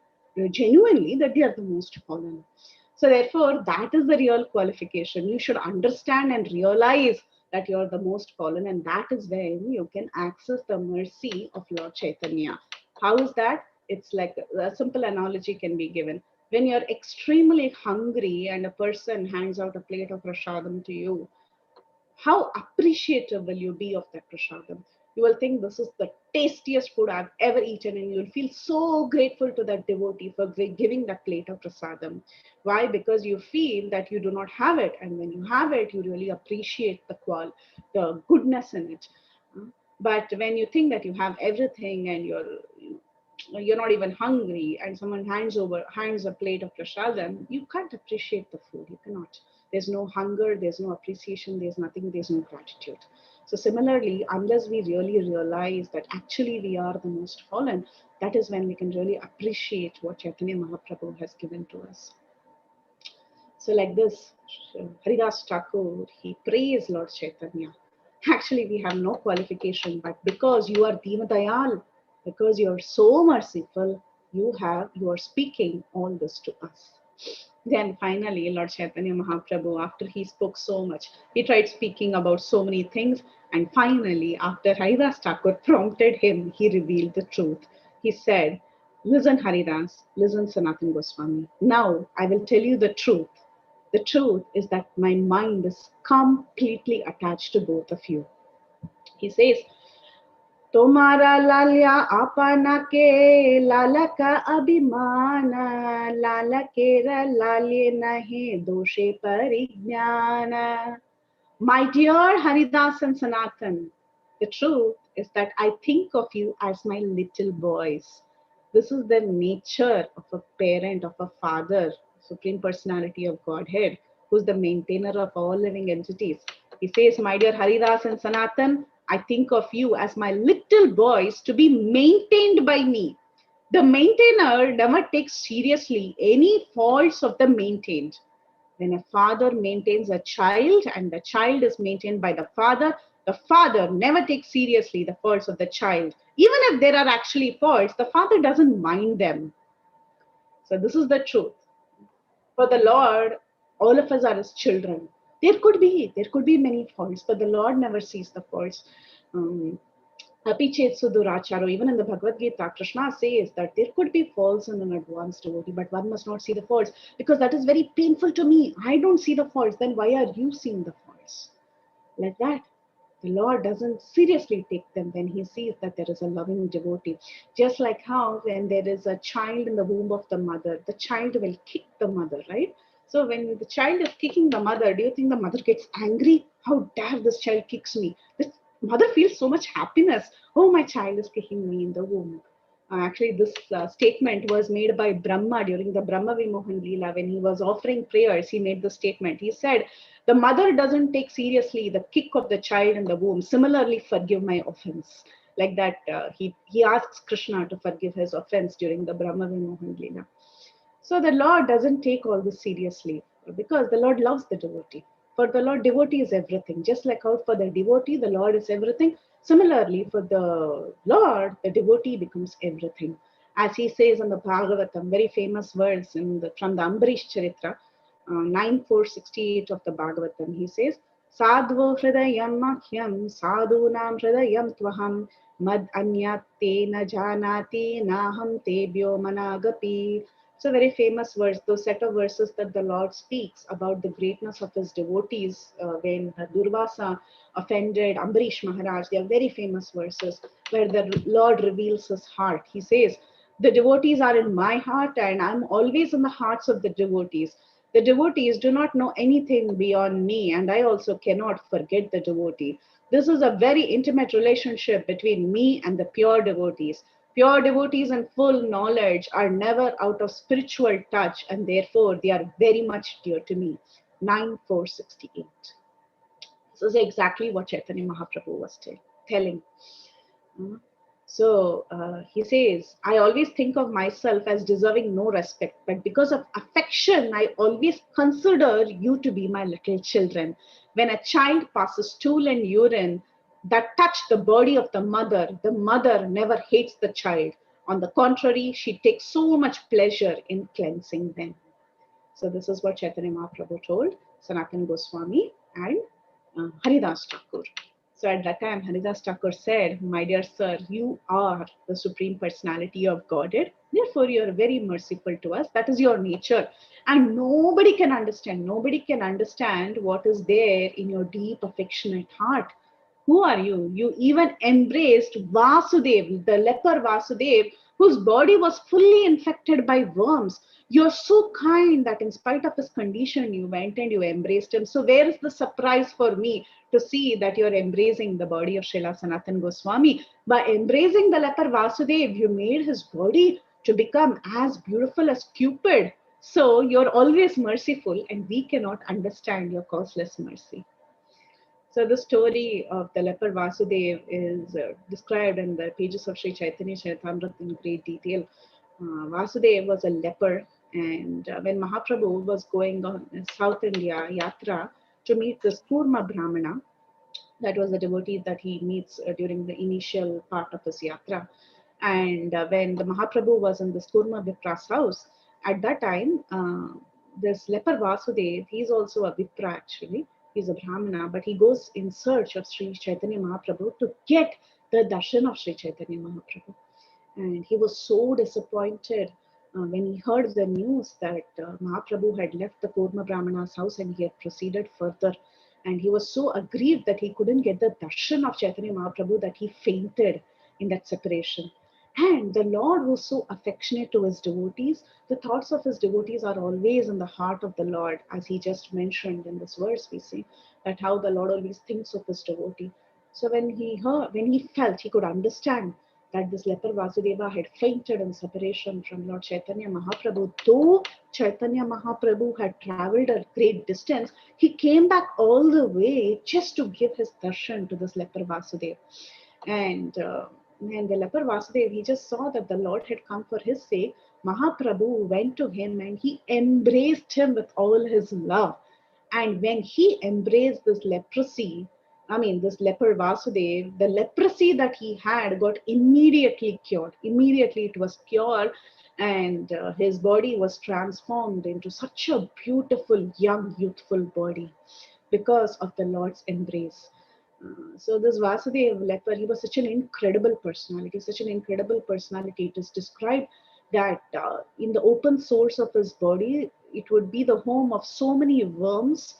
genuinely that they are the most fallen. So therefore, that is the real qualification. You should understand and realize that you are the most fallen, and that is when you can access the mercy of Lord Chaitanya. How is that? It's like a simple analogy can be given. When you're extremely hungry and a person hands out a plate of prasadam to you, how appreciative will you be of that prasadam? You will think this is the tastiest food I've ever eaten, and you'll feel so grateful to that devotee for giving that plate of prasadam. Why? Because you feel that you do not have it, and when you have it, you really appreciate the goodness in it. But when you think that you have everything and you're not even hungry, and someone hands a plate of prasadam, you can't appreciate the food. You cannot. There's no hunger, there's no appreciation, there's nothing, there's no gratitude. So similarly, unless we really realize that actually we are the most fallen, that is when we can really appreciate what Chaitanya Mahaprabhu has given to us. So like this, Haridas Thakur, he praised Lord Chaitanya. Actually, we have no qualification, but because you are Dima Dayal, Because you're so merciful, you are speaking all this to us. Then finally, Lord Chaitanya Mahaprabhu, after he spoke so much, he tried speaking about so many things. And finally, after Haridas Thakur prompted him, he revealed the truth. He said, listen, Haridas, listen, Sanatan Goswami. Now I will tell you the truth. The truth is that my mind is completely attached to both of you. He says, तुम्हारा लालिया अपना के लाला का अभिमान लाला केरा लाल्य नहीं दोषे परिज्ञान. My dear Haridas and Sanatan, the truth is that I think of you as my little boys. This is the nature of a parent, of a father, Supreme Personality of Godhead, who's the maintainer of all living entities. He says, my dear Haridas and Sanatan, I think of you as my little boys to be maintained by me. The maintainer never takes seriously any faults of the maintained. When a father maintains a child and the child is maintained by the father never takes seriously the faults of the child. Even if there are actually faults, the father doesn't mind them. So this is the truth. For the Lord, all of us are his children. There could be many faults, but the Lord never sees the faults. Apichet Suduracharo, even in the Bhagavad Gita, Krishna says that there could be faults in an advanced devotee, but one must not see the faults because that is very painful to me. I don't see the faults, then why are you seeing the faults? Like that. The Lord doesn't seriously take them when he sees that there is a loving devotee. Just like how when there is a child in the womb of the mother, the child will kick the mother, right? So when the child is kicking the mother, do you think the mother gets angry? How dare this child kicks me? This mother feels so much happiness. Oh, my child is kicking me in the womb. Actually, this statement was made by Brahma during the Brahma Vimohan Lila. When he was offering prayers, he made the statement. He said, the mother doesn't take seriously the kick of the child in the womb. Similarly, forgive my offense. Like that, he asks Krishna to forgive his offense during the Brahma Vimohan Lila. So the Lord doesn't take all this seriously because the Lord loves the devotee. For the Lord, devotee is everything. Just like how for the devotee, the Lord is everything. Similarly, for the Lord, the devotee becomes everything. As he says in the Bhagavatam, very famous words from the Ambarish Charitra, 9.468 of the Bhagavatam, he says, Sadhvo hridayam makhyam sadhunam hridayam tvaham mad anyat te na janati naham tebhyo managapi. So very famous verse, those set of verses that the Lord speaks about the greatness of his devotees when Durvasa offended Ambarish Maharaj. They are very famous verses where the Lord reveals his heart. He says, the devotees are in my heart and I'm always in the hearts of the devotees. The devotees do not know anything beyond me and I also cannot forget the devotee. This is a very intimate relationship between me and the pure devotees. Pure devotees and full knowledge are never out of spiritual touch and therefore they are very much dear to me. 9.468. This is exactly what Chaitanya Mahaprabhu was telling. So he says, I always think of myself as deserving no respect, but because of affection, I always consider you to be my little children. When a child passes stool and urine that touch the body of the mother never hates the child. On the contrary, she takes so much pleasure in cleansing them. So this is what Chaitanya Mahaprabhu told Sanatana Goswami and Haridas Thakur. So at that time, Haridas Thakur said, my dear sir, you are the Supreme Personality of Godhead. Therefore, you are very merciful to us. That is your nature. And nobody can understand what is there in your deep, affectionate heart. Who are you? You even embraced Vasudev, the leper Vasudev, whose body was fully infected by worms. You're so kind that in spite of his condition, you went and you embraced him. So where is the surprise for me to see that you're embracing the body of Srila Sanatan Goswami? By embracing the leper Vasudev, you made his body to become as beautiful as Cupid. So you're always merciful and we cannot understand your causeless mercy. So the story of the leper Vasudev is described in the pages of Sri Caitanya Caritamra in great detail. Vasudev was a leper, and when Mahaprabhu was going on South India yatra to meet this Kurma Brahmana, that was the devotee that he meets during the initial part of his yatra. And when the Mahaprabhu was in this Kurma Vipra's house, at that time, this leper Vasudev, he's also a Vipra actually. He's a Brahmana, but he goes in search of Sri Chaitanya Mahaprabhu to get the darshan of Sri Chaitanya Mahaprabhu. And he was so disappointed when he heard the news that Mahaprabhu had left the Kurma Brahmana's house and he had proceeded further. And he was so aggrieved that he couldn't get the darshan of Chaitanya Mahaprabhu that he fainted in that separation. And the Lord was so affectionate to his devotees. The thoughts of his devotees are always in the heart of the Lord, as he just mentioned in this verse. We see that how the Lord always thinks of his devotee. So when he heard, when he felt, he could understand that this leper Vasudeva had fainted in separation from Lord Chaitanya Mahaprabhu. Though Chaitanya Mahaprabhu had traveled a great distance, he came back all the way just to give his darshan to this leper Vasudeva. And the leper Vasudev, he just saw that the Lord had come for his sake. Mahaprabhu went to him and he embraced him with all his love. And when he embraced this leprosy, this leper Vasudev, the leprosy that he had got immediately cured. Immediately it was cured, and his body was transformed into such a beautiful, young, youthful body because of the Lord's embrace. So this Vasudev leper, he was such an incredible personality, such an incredible personality. It is described that in the open source of his body, it would be the home of so many worms.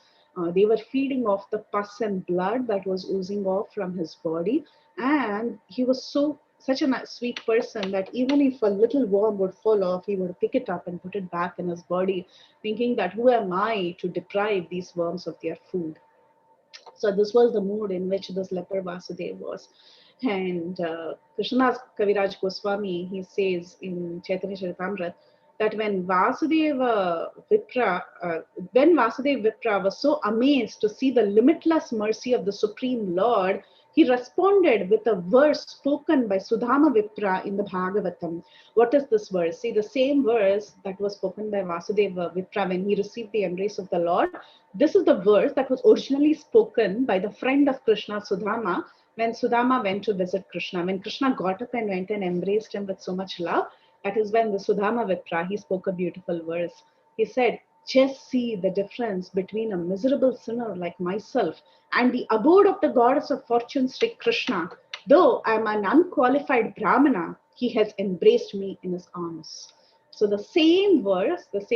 They were feeding off the pus and blood that was oozing off from his body. And he was such a sweet person that even if a little worm would fall off, he would pick it up and put it back in his body, thinking that who am I to deprive these worms of their food? So this was the mood in which this leper Vasudev was. And Krishna's Kaviraj Goswami, he says in Chaitanya Charitamrita that when Vasudev Vipra was so amazed to see the limitless mercy of the Supreme Lord, he responded with a verse spoken by Sudama Vipra in the Bhagavatam. What is this verse? See, the same verse that was spoken by Vasudeva Vipra when he received the embrace of the Lord. This is the verse that was originally spoken by the friend of Krishna, Sudama, when Sudama went to visit Krishna. When Krishna got up and went and embraced him with so much love, that is when the Sudama Vipra, he spoke a beautiful verse. He said, just see the difference between a miserable sinner like myself and the abode of the goddess of fortune, Sri Krishna. Though I am an unqualified Brahmana, he has embraced me in his arms. So the same verse, this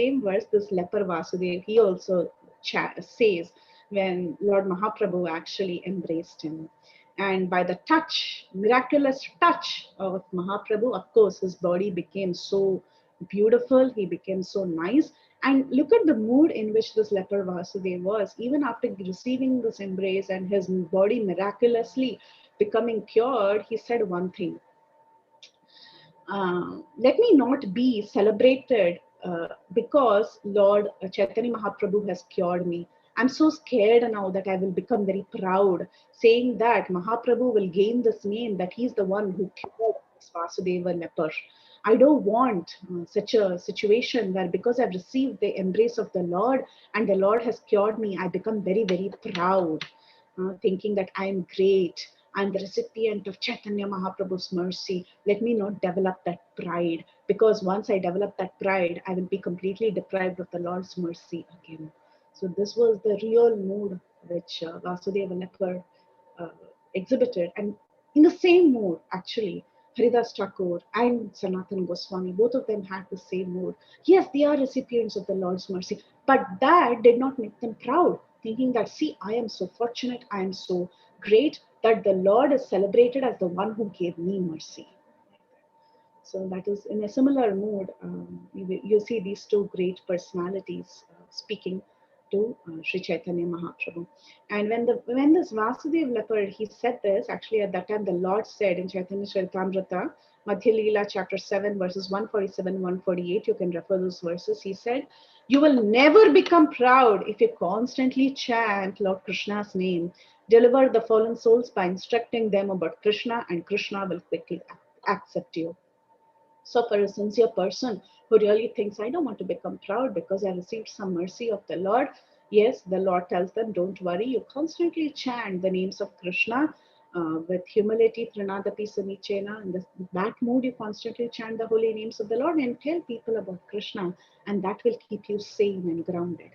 leper Vasudev, he also says when Lord Mahaprabhu actually embraced him. And by the miraculous touch of Mahaprabhu, of course, his body became so beautiful, he became so nice. And look at the mood in which this leper Vasudeva was. Even after receiving this embrace and his body miraculously becoming cured, he said one thing. Let me not be celebrated because Lord Chaitanya Mahaprabhu has cured me. I'm so scared now that I will become very proud, saying that Mahaprabhu will gain this name that he's the one who cured this Vasudeva leper. I don't want such a situation where because I've received the embrace of the Lord and the Lord has cured me, I become very, very proud, thinking that I'm great. I'm the recipient of Chaitanya Mahaprabhu's mercy. Let me not develop that pride, because once I develop that pride, I will be completely deprived of the Lord's mercy again. So this was the real mood which Vasudeva Leper uh, exhibited. And in the same mood, actually, Haridas Thakur and Sanatan Goswami, both of them had the same mood. Yes, they are recipients of the Lord's mercy, but that did not make them proud, thinking that, see, I am so fortunate, I am so great that the Lord is celebrated as the one who gave me mercy. So that is in a similar mood. You see these two great personalities speaking to Sri Chaitanya Mahaprabhu. And when this Vasudev leper, he said this, actually at that time the Lord said in Chaitanya Charitamrita, Madhya Lila chapter 7 verses 147, 148, you can refer those verses. He said, you will never become proud if you constantly chant Lord Krishna's name. Deliver the fallen souls by instructing them about Krishna, and Krishna will quickly accept you. So for a sincere person who really thinks, I don't want to become proud because I received some mercy of the Lord, yes, the Lord tells them, don't worry, you constantly chant the names of Krishna with humility, pranadapi samichena. In that mood, you constantly chant the holy names of the Lord and tell people about Krishna, and that will keep you sane and grounded.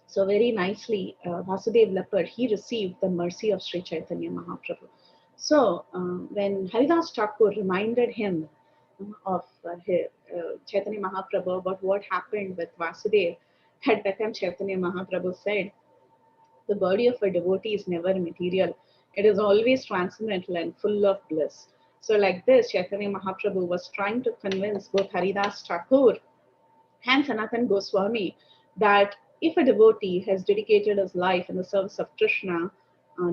So very nicely, Vasudev Leper, he received the mercy of Sri Chaitanya Mahaprabhu. So when Haridas Thakur reminded him of Chaitanya Mahaprabhu about what happened with Vasudev, at that time Chaitanya Mahaprabhu said, the body of a devotee is never material. It is always transcendental and full of bliss. So like this, Chaitanya Mahaprabhu was trying to convince both Haridas Thakur and Sanatan Goswami that if a devotee has dedicated his life in the service of Krishna,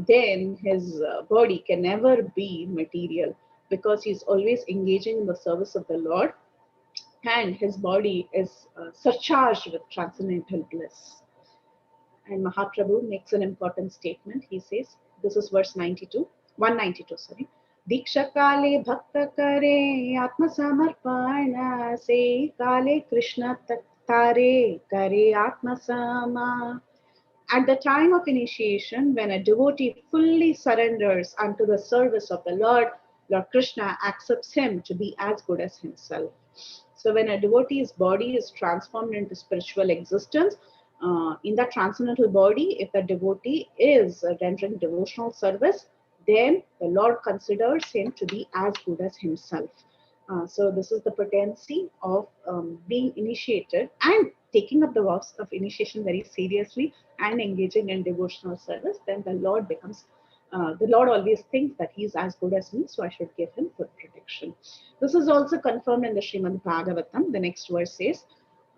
then his body can never be material because he's always engaging in the service of the Lord and his body is surcharged with transcendental bliss. And Mahaprabhu makes an important statement. He says, this is verse 192, sorry. Diksha kale bhakta kare atma samarpana se kale Krishna tare kare atma sama. At the time of initiation, when a devotee fully surrenders unto the service of the Lord, Lord Krishna accepts him to be as good as himself. So when a devotee's body is transformed into spiritual existence, in that transcendental body, if the devotee is rendering devotional service, then the Lord considers him to be as good as himself. So this is the potency of being initiated and taking up the vows of initiation very seriously and engaging in devotional service. Then the Lord becomes, the Lord always thinks that he is as good as me, so I should give him good protection. This is also confirmed in the Srimad Bhagavatam. The next verse says,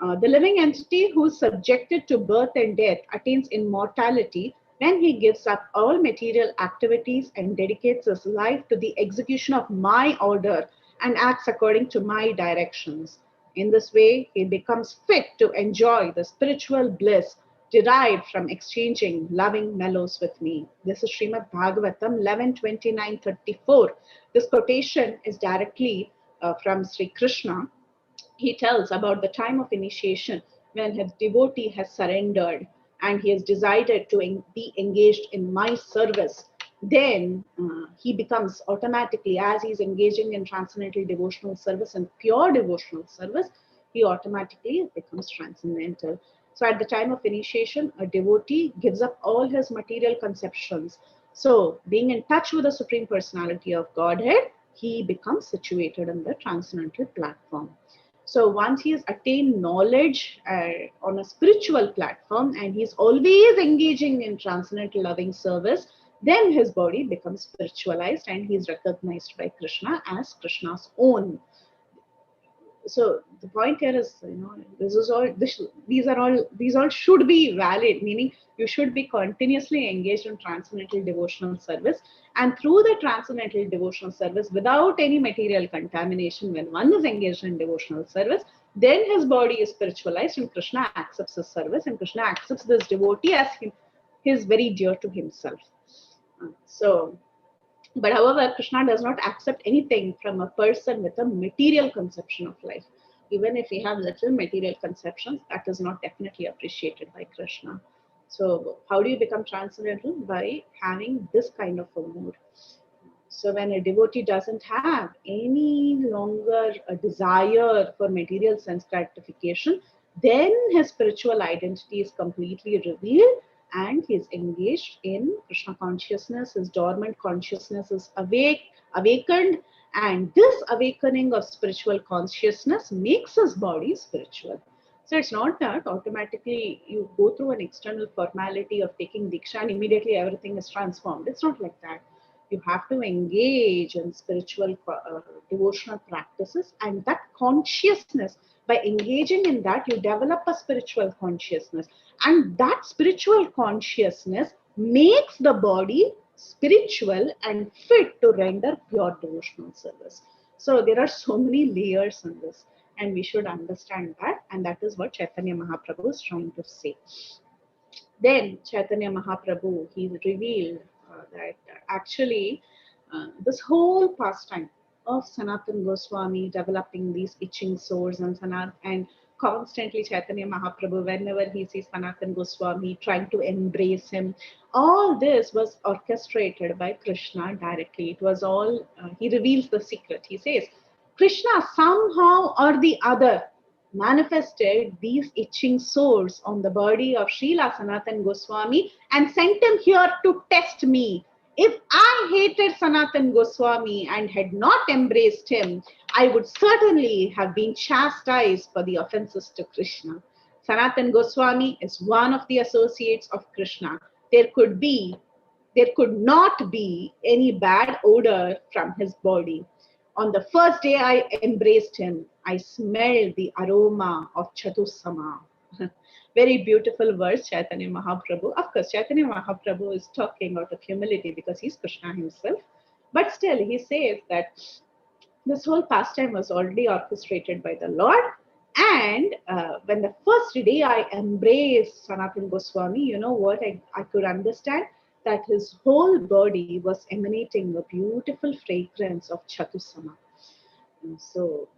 the living entity who is subjected to birth and death attains immortality when he gives up all material activities and dedicates his life to the execution of my order and acts according to my directions. In this way, he becomes fit to enjoy the spiritual bliss derived from exchanging loving mellows with me. This is Srimad Bhagavatam 11:29-34. This quotation is directly from Sri Krishna. He tells about the time of initiation when his devotee has surrendered and he has decided to be engaged in my service. Then he becomes automatically, as he's engaging in transcendental devotional service and pure devotional service, he automatically becomes transcendental. So at the time of initiation, a devotee gives up all his material conceptions. So being in touch with the Supreme Personality of Godhead, he becomes situated on the transcendental platform. So once he has attained knowledge on a spiritual platform and he's always engaging in transcendental loving service, then his body becomes spiritualized and he's recognized by Krishna as Krishna's own. So the point here is, these all should be valid, meaning you should be continuously engaged in transcendental devotional service, and through the transcendental devotional service without any material contamination, when one is engaged in devotional service, then his body is spiritualized and Krishna accepts his service and Krishna accepts this devotee as his very dear to himself. But however, Krishna does not accept anything from a person with a material conception of life. Even if we have little material conceptions, that is not definitely appreciated by Krishna. So how do you become transcendental? By having this kind of a mood. So when a devotee doesn't have any longer a desire for material sense gratification, then his spiritual identity is completely revealed and he is engaged in Krishna consciousness. His dormant consciousness is awakened, and this awakening of spiritual consciousness makes his body spiritual. So it's not that automatically you go through an external formality of taking Diksha and immediately everything is transformed. It's not like that. You have to engage in spiritual devotional practices, and that consciousness, by engaging in that, you develop a spiritual consciousness, and that spiritual consciousness makes the body spiritual and fit to render pure devotional service. So there are so many layers in this, and we should understand that, and that is what Chaitanya Mahaprabhu is trying to say. Then Chaitanya Mahaprabhu, he revealed that actually this whole pastime of Sanatan Goswami developing these itching sores and constantly Chaitanya Mahaprabhu, whenever he sees Sanatan Goswami, trying to embrace him. All this was orchestrated by Krishna directly. It was all, he reveals the secret. He says, Krishna somehow or the other manifested these itching sores on the body of Srila Sanatan Goswami and sent him here to test me. If I hated Sanatan Goswami and had not embraced him, I would certainly have been chastised for the offenses to Krishna. Sanatan Goswami is one of the associates of Krishna. There could not be any bad odor from his body. On the first day I embraced him, I smelled the aroma of Chatusama. Very beautiful verse, Chaitanya Mahaprabhu. Of course, Chaitanya Mahaprabhu is talking out of humility because he's Krishna himself. But still, he says that this whole pastime was already orchestrated by the Lord. And when the first day I embraced Sanatan Goswami, you know what? I could understand that his whole body was emanating a beautiful fragrance of Chatusama. And so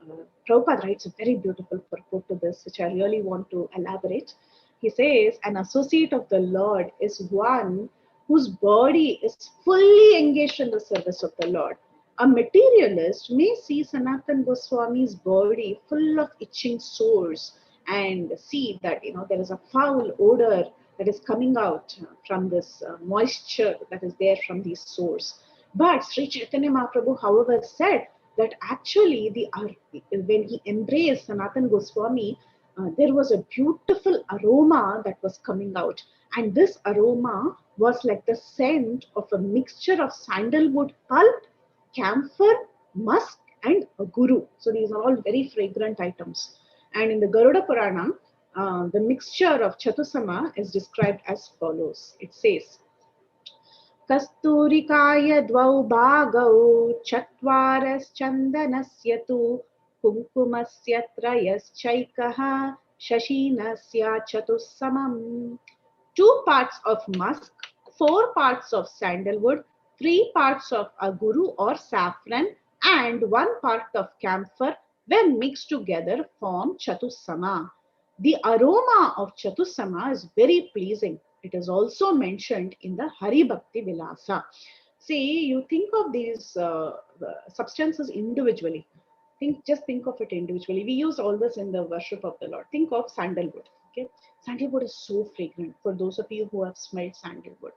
Prabhupada writes a very beautiful purport to this, which I really want to elaborate. He says, an associate of the Lord is one whose body is fully engaged in the service of the Lord. A materialist may see Sanatan Goswami's body full of itching sores and see that there is a foul odor that is coming out from this moisture that is there from these sores. But Sri Chaitanya Mahaprabhu, however, said that actually when he embraced Sanatan Goswami, there was a beautiful aroma that was coming out. And this aroma was like the scent of a mixture of sandalwood pulp, camphor, musk, and guru. So these are all very fragrant items. And in the Garuda Purana, the mixture of Chatusama is described as follows. It says, Kasturikaya dvau bhagau chatvarasyandanasya tu kumkumasya trayaschaikaha shashinasya chatussamam. 2 parts of musk, 4 parts of sandalwood, 3 parts of aguru or saffron, and 1 part of camphor, when mixed together, form Chatusama. The aroma of Chatusama is very pleasing. It is also mentioned in the Hari Bhakti Vilasa. See, you think of these substances individually. Just think of it individually. We use all this in the worship of the Lord. Think of sandalwood. Okay, sandalwood is so fragrant. For those of you who have smelled sandalwood,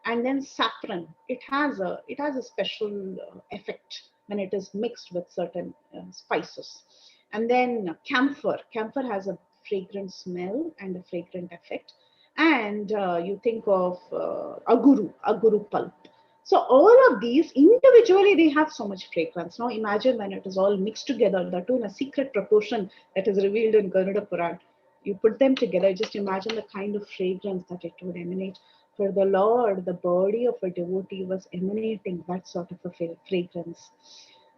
and then saffron. It has a special effect when it is mixed with certain spices. And then camphor. Camphor has a fragrant smell and a fragrant effect. And you think of aguru pulp. So all of these individually, they have so much fragrance. Now imagine when it is all mixed together, that too in a secret proportion that is revealed in Garuda Puran. You put them together, just imagine the kind of fragrance that it would emanate. For the Lord, the body of a devotee was emanating that sort of a fragrance.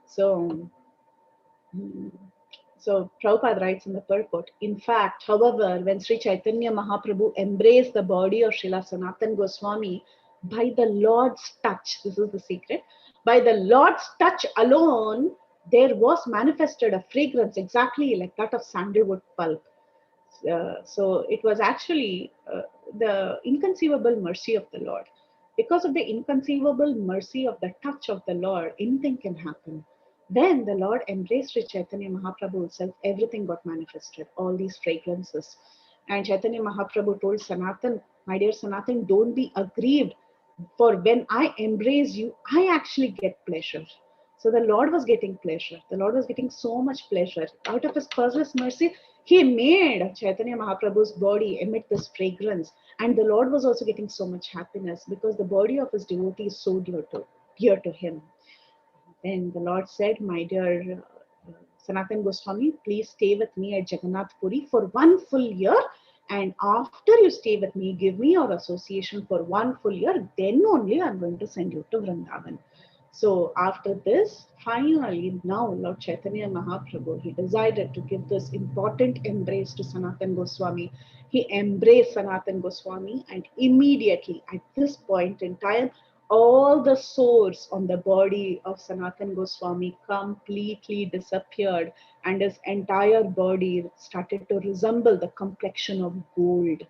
So Prabhupada writes in the purport, in fact, however, when Sri Chaitanya Mahaprabhu embraced the body of Srila Sanatan Goswami, by the Lord's touch, this is the secret, by the Lord's touch alone, there was manifested a fragrance exactly like that of sandalwood pulp. So it was actually the inconceivable mercy of the Lord. Because of the inconceivable mercy of the touch of the Lord, anything can happen. Then the Lord embraced Sri Chaitanya Mahaprabhu himself, everything got manifested, all these fragrances. And Chaitanya Mahaprabhu told Sanatan, my dear Sanatan, don't be aggrieved, for when I embrace you, I actually get pleasure. So the Lord was getting pleasure. The Lord was getting so much pleasure. Out of his perverse mercy, he made Chaitanya Mahaprabhu's body emit this fragrance. And the Lord was also getting so much happiness because the body of his devotee is so dear to him. Then the Lord said, my dear Sanatan Goswami, please stay with me at Jagannath Puri for 1 full year. And after you stay with me, give me your association for 1 full year. Then only I'm going to send you to Vrindavan. So after this, finally, now Lord Chaitanya Mahaprabhu, he decided to give this important embrace to Sanatan Goswami. He embraced Sanatan Goswami, and immediately at this point in time, all the sores on the body of Sanatan Goswami completely disappeared, and his entire body started to resemble the complexion of gold,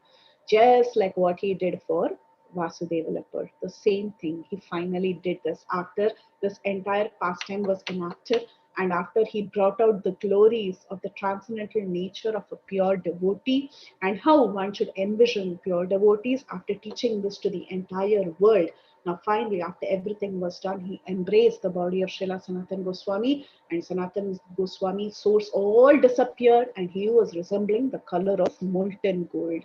just like what he did for Vasudeva leper. The same thing. He finally did this after this entire pastime was enacted, and after he brought out the glories of the transcendental nature of a pure devotee and how one should envision pure devotees after teaching this to the entire world. Now, finally, after everything was done, he embraced the body of Srila Sanatan Goswami, and Sanatan Goswami's source all disappeared, and he was resembling the color of molten gold.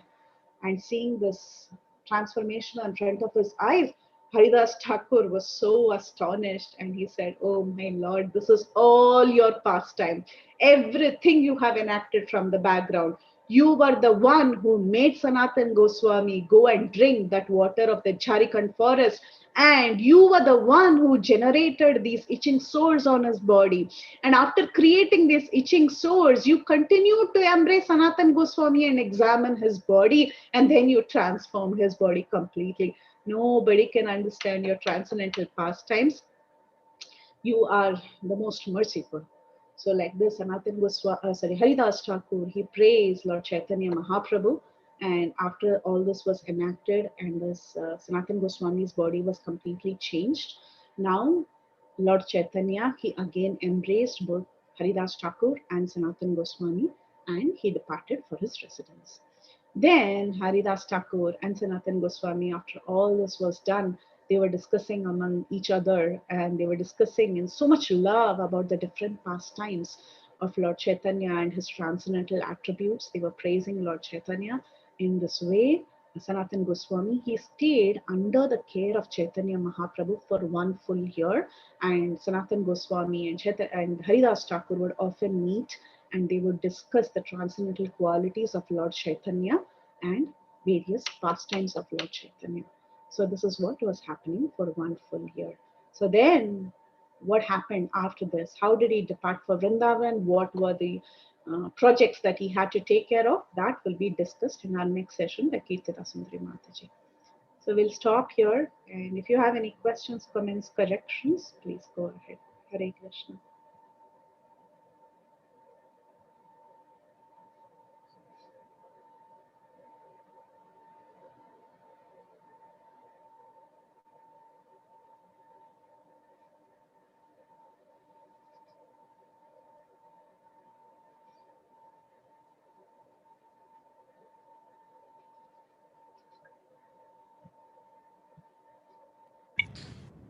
And seeing this transformation in front of his eyes, Haridas Thakur was so astonished and he said, "Oh my Lord, this is all your pastime. Everything you have enacted from the background. You were the one who made Sanatan Goswami go and drink that water of the Jharkhand forest. And you were the one who generated these itching sores on his body. And after creating these itching sores, you continued to embrace Sanatan Goswami and examine his body, and then you transformed his body completely. Nobody can understand your transcendental pastimes. You are the most merciful." So, like this, Haridas Thakur, he praised Lord Chaitanya Mahaprabhu. And after all this was enacted and this Sanatan Goswami's body was completely changed, now Lord Chaitanya, he again embraced both Haridas Thakur and Sanatan Goswami, and he departed for his residence. Then Haridas Thakur and Sanatan Goswami, after all this was done, they were discussing among each other, and they were discussing in so much love about the different pastimes of Lord Chaitanya and his transcendental attributes. They were praising Lord Chaitanya in this way. Sanatan Goswami, he stayed under the care of Chaitanya Mahaprabhu for 1 full year, and Sanatan Goswami and Haridas Thakur would often meet, and they would discuss the transcendental qualities of Lord Chaitanya and various pastimes of Lord Chaitanya. So this is what was happening for 1 full year. So then what happened after this? How did he depart for Vrindavan? What were the projects that he had to take care of? That will be discussed in our next session by Kirtita Sundari Mataji. So we'll stop here. And if you have any questions, comments, corrections, please go ahead. Hare Krishna.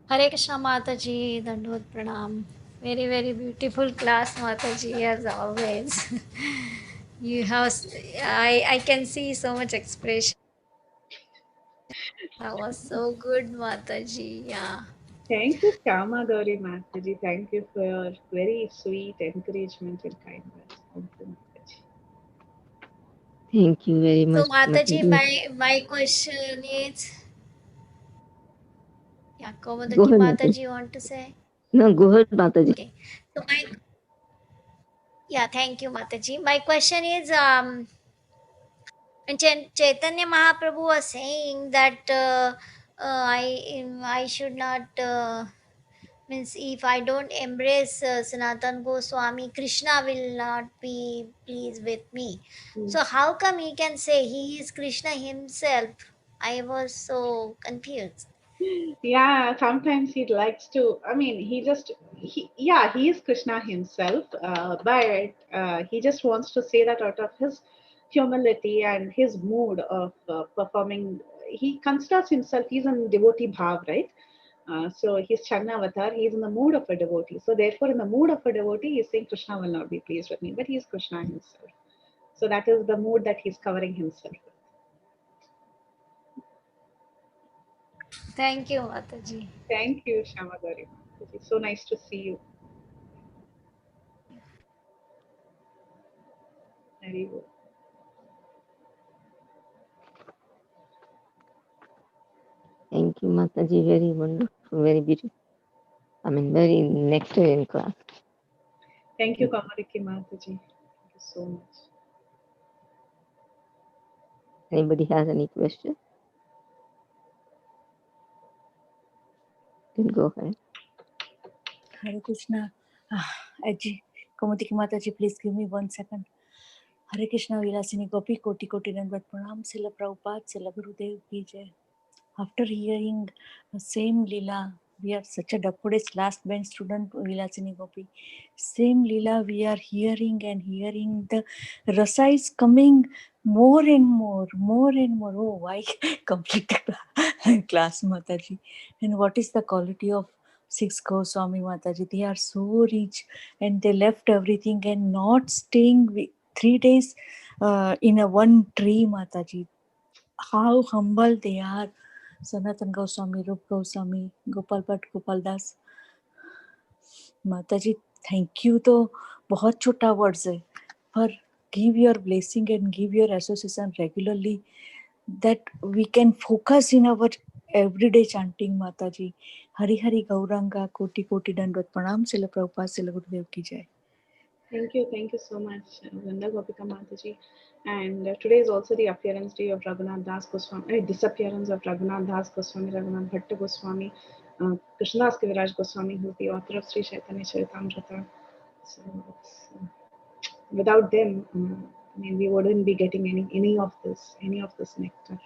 Hare Krishna Mataji, Dandot Pranam. Very, very beautiful class, Mataji, as always. You have, I can see so much expression. That was so good, Mataji. Yeah. Thank you, Shama Gauri Mataji. Thank you for your very sweet encouragement and kind words. Thank you, Mataji. Thank you very So, much, Mataji, Mataji. my question is, yeah, Go Komodaji ahead, Mataji. Mataji, you want to say? No, go ahead, Mataji. Okay. So, yeah, thank you, Mataji. My question is, and Chaitanya Mahaprabhu was saying that I should not means if I don't embrace Sanatan Goswami, Krishna will not be pleased with me. Mm. So how come he can say he is Krishna himself? I was so confused. Yeah, sometimes he likes to. I mean, he is Krishna himself, but he just wants to say that out of his humility and his mood of performing. He considers himself, he's in devotee bhav, right? So he's Channa avatar, he's in the mood of a devotee. So therefore, in the mood of a devotee, he's saying Krishna will not be pleased with me, but he's Krishna himself. So that is the mood that he's covering himself with. Thank you, Mataji. Thank you, Shamagari. It's so nice to see you. Very good. Thank you, Mataji. Very wonderful, very beautiful. I mean, very nectar class. Thank you, Kamariki Mataji. Thank you so much. Anybody has any question? can go ahead. Hare Krishna. Aji, Kaumudiki Mataji, please give me 1 second. Hare Krishna, Vilasini Gopi, Koti Koti Dandavat Pranam, Srila Prabhupada, Srila Gurudev Ki Jai. After hearing the same Lila, we are such a Dapude's last bench student, Vilasini Gopi. Same Lila, we are hearing and hearing. The rasa is coming more and more, more and more. Oh, why complete the class, Mataji? And what is the quality of six Goswami Mataji? They are so rich and they left everything and not staying 3 days in a one tree, Mataji. How humble they are. Sanatan Goswami, Rup Goswami, Gopal Bhatt, Gopal Das. Mataji, thank you तो बहुत छोटा words है, पर give your blessing and give your association regularly that we can focus in our everyday chanting. Mataji, Hari Hari Gauranga, Koti Koti Dandavat Pranam, Srila Prabhupada, Srila Gurudev Ki Jai. Thank you so much, Vrinda Gopika Mataji. And today is also the appearance day of Raghunath Das Goswami, disappearance of Raghunath Das Goswami, Raghunath Bhatta Goswami, Krishnadas Kaviraj Goswami, who is the author of Sri Caitanya Caritamtra. So without them, I mean, we wouldn't be getting any of this nectar.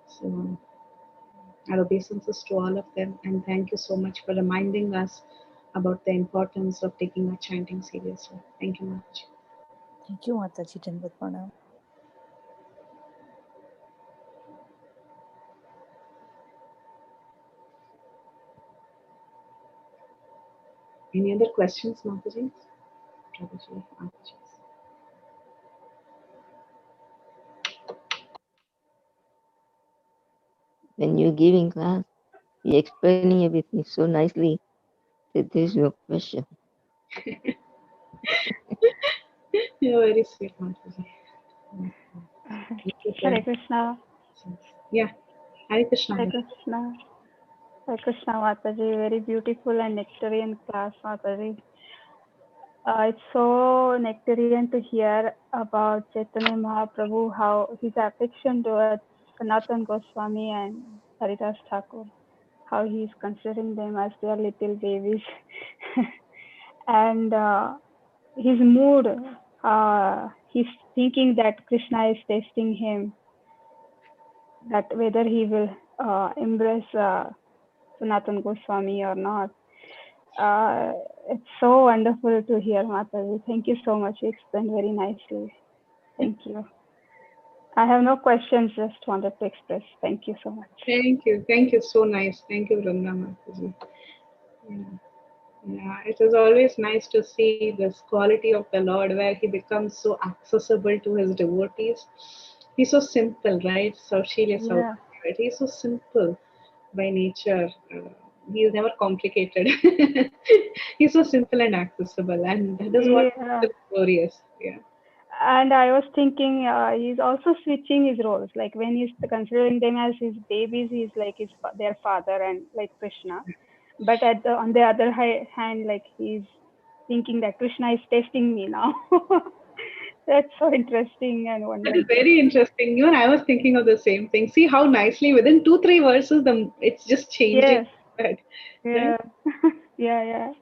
So our obeisances to all of them, and thank you so much for reminding us about the importance of taking our chanting seriously. Thank you much. Thank you, Mataji. Dandavat Pranam. Any other questions, Mataji? Prabhuji, Mataji. When you're giving class, you're explaining everything so nicely that there's no question. You're very sweet, Mataji. Hare Krishna. Yeah, Hare Krishna. Hare Krishna. Hare Krishna, Mataji. Very beautiful and nectarian class, Mataji. It's so nectarian to hear about Chaitanya Mahaprabhu, how his affection towards Sanatan Goswami and Haridas Thakur, how he is considering them as their little babies. And his mood, he's thinking that Krishna is testing him, that whether he will embrace Sanatan Goswami or not. It's so wonderful to hear, Mataji. Thank you so much. You explained very nicely. Thank you. I have no questions, just wanted to express. Thank you so much. Thank you. So nice. Thank you, Vrinda Mataji. Yeah, it is always nice to see this quality of the Lord where he becomes so accessible to his devotees. He's so simple, right? So Yeah. right? He's so simple by nature. He is never complicated. He's so simple and accessible, and that is what Yeah. is glorious. Yeah. And I was thinking he's also switching his roles. Like when he's considering them as his babies, he's like their father and like Krishna. But on the other hand, like he's thinking that Krishna is testing me now. That's so interesting and That is wonderful. very interesting. Even I was thinking of the same thing. See how nicely within 2-3 verses, it's just changing. Yes. Right? Yeah. Yeah.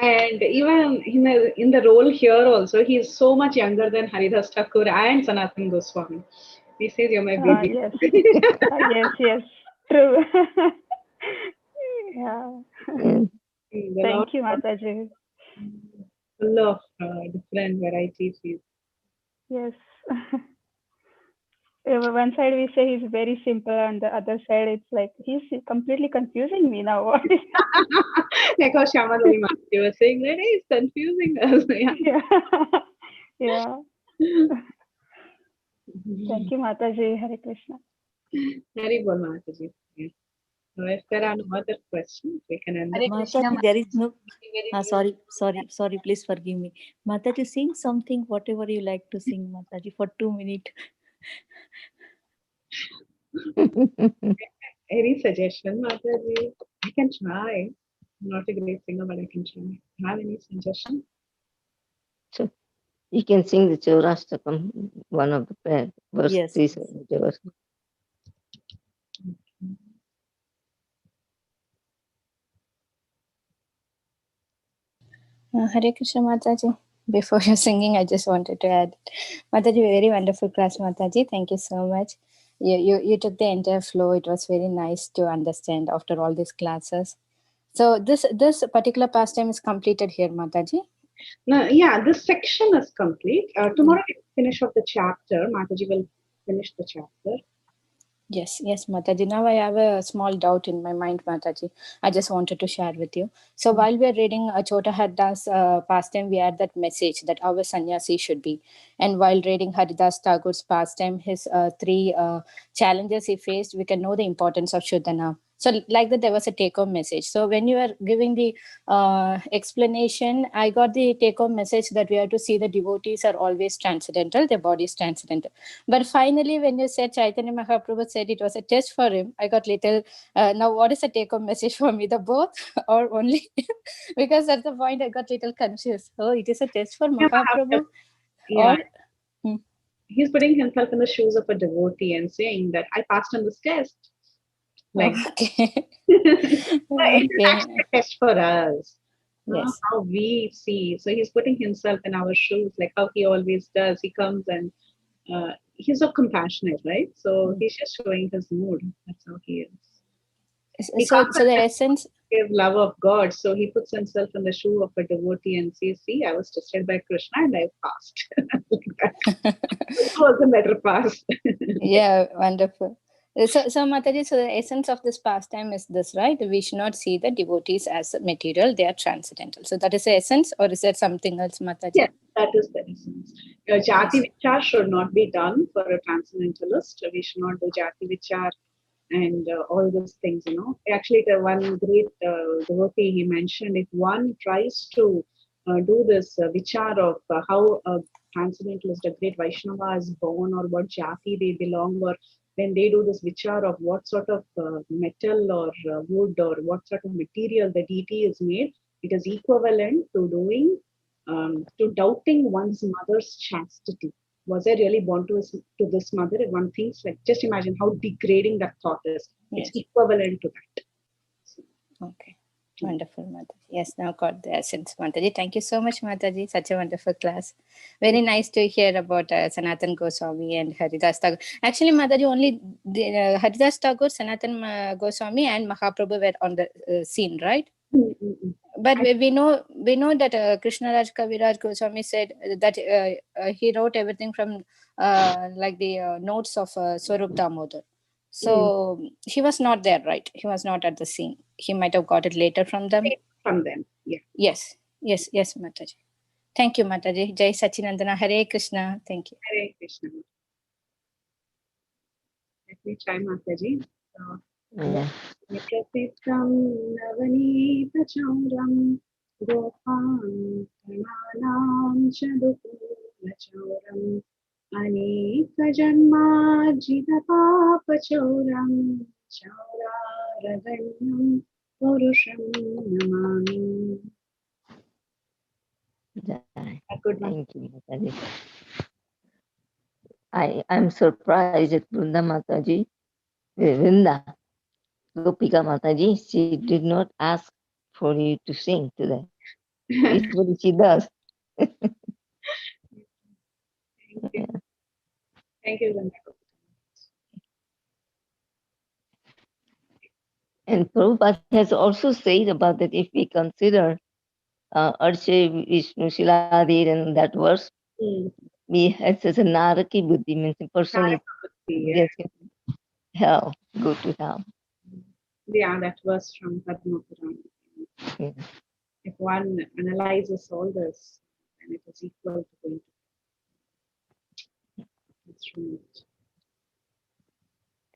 And even in the role here also, he is so much younger than Haridas Thakur and Sanatan Goswami. He says, "You're my baby." Yes. Yes. True. Yeah. And The Lord Thank you, Mataji. full of different varieties. Yes. One side we say he's very simple, and the other side it's like he's completely confusing me now. What is Like how Shyama Devi Mataji was saying that hey, it's confusing us. Yeah. Yeah. Thank you, Mataji. Hare Krishna. Hari Bol Mataji. Yeah. So if there are no other questions, we can end. Hare Krishna, Mataji, there is no. Mataji. Sorry, please forgive me. Mataji, sing something, whatever you like to sing, Mataji, for 2 minutes. Any suggestion, Mataji? I can try. I'm not a great singer, but I can try. Have any suggestion? so you can sing the Chaurashtakam, one of the Yes. verses. Hare Krishna Mataji. Before you're singing, I just wanted to add, Mataji, very wonderful class, Mataji. Thank you so much. You took the entire flow. It was very nice to understand after all these classes. So this particular pastime is completed here, Mataji. Now, yeah, this section is complete. Tomorrow we finish off the chapter. Mataji will finish the chapter. Yes, Mataji. Now I have a small doubt in my mind, Mataji. I just wanted to share with you. So while we are reading Chota Haridas pastime, we had that message that our sannyasi should be. And while reading Haridas Thakur's pastime, his three challenges he faced, we can know the importance of Shuddhana. So like that, there was a take-home message. So when you are giving the explanation, I got the take-home message that we have to see the devotees are always transcendental, their body is transcendental. But finally, when you said Chaitanya Mahaprabhu said it was a test for him, I got little. Now, what is the take-home message for me? The both or only? Because at the point I got little confused. Oh, it is a test for Yeah, Mahaprabhu, yeah. or hmm. He's putting himself in the shoes of a devotee and saying that I passed on this test. Like Okay. it is Okay. actually a test for us. Yes. How we see. So he's putting himself in our shoes, like how he always does. He comes and he's so compassionate, right? So he's just showing his mood. That's how he is. He So, comes so the and essence. give love of God. So he puts himself in the shoe of a devotee and says, "See, I was tested by Krishna and I passed." Like that. It was a better pass. Yeah, wonderful. So Mataji, so the essence of this pastime is this, right? We should not see the devotees as material; they are transcendental. So that is the essence, or is there something else, Mataji? Yes, that is the essence. Jati Yes. vichar should not be done for a transcendentalist. We should not do jati vichar and all those things, you know. Actually, the one great devotee he mentioned, if one tries to do this vichar of how a transcendentalist, a great Vaishnava is born or what jati they belong, or when they do this vichar of what sort of metal or wood or what sort of material the deity is made, it is equivalent to doing to doubting one's mother's chastity. Was I really born to this mother? If one thinks like, just imagine how degrading that thought is. It's Yes. equivalent to that. Okay. Wonderful, Mataji. Yes, now got the essence, Mataji. Thank you so much, Mataji. Such a wonderful class. Very nice to hear about Sanatan Goswami and Haridas Thakur. Actually, Mataji, only the, Haridas Thakur, Sanatan Goswami, and Mahaprabhu were on the scene, right? Mm-mm. But we know that Krishnaraj Kaviraj Goswami said that he wrote everything from like the notes of Swarup Damodar. So he was not there, right? He was not at the scene. He might have got it later from them. From them, yeah. Yes, Mataji. Thank you, Mataji. Jai Sachinandana. Hare Krishna. Thank you. Hare Krishna. Let me try Mataji. So, Yeah. Nikrasitam Navanitachauram Gopam Prananam Chadukulachauram Anekajanmajidapapachauram Chauraraganyam Purusham Namami. Good one. Thank you, Mataji. I'm surprised at Vrunda Mataji, Vrinda, Gopika Mataji. She did not ask for you to sing today. Usually she does. Thank you. Thank you, Vrinda. And Prabhupada has also said about that if we consider Arche Vishnu Shiladir and that verse, we have such a Naraki Buddhi, means a person is Yeah. hell, go to hell. Yeah, that was from Padma Purana. Yeah. If one analyzes all this, then it is equal to going to. That's right.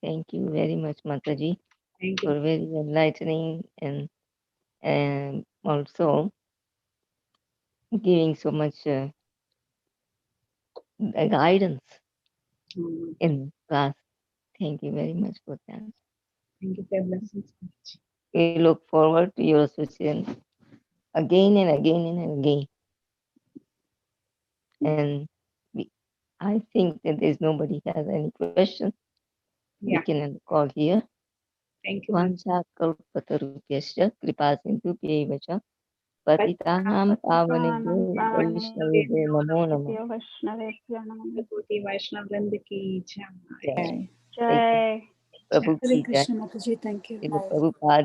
Thank you very much, Mataji, Thank you. for very enlightening and also giving so much guidance in class. Thank you very much for that. Thank you for your blessings. We look forward to your session again and again and again. And I think that there's nobody has any questions. We Yeah. can end the call here. Thank you. Vancha kalpatarupyasya kripa sindhu pyevacha पतितानां पावनेभ्यो वैष्णवेभ्यो नमो नमः। वैष्णवेभ्यो नमः। Devotee Vaishnav Vrinda ki jai. जय जय जय जय प्रभु हरे की जय। कृष्ण माता जी, थैंक यू। श्रील प्रभुपाद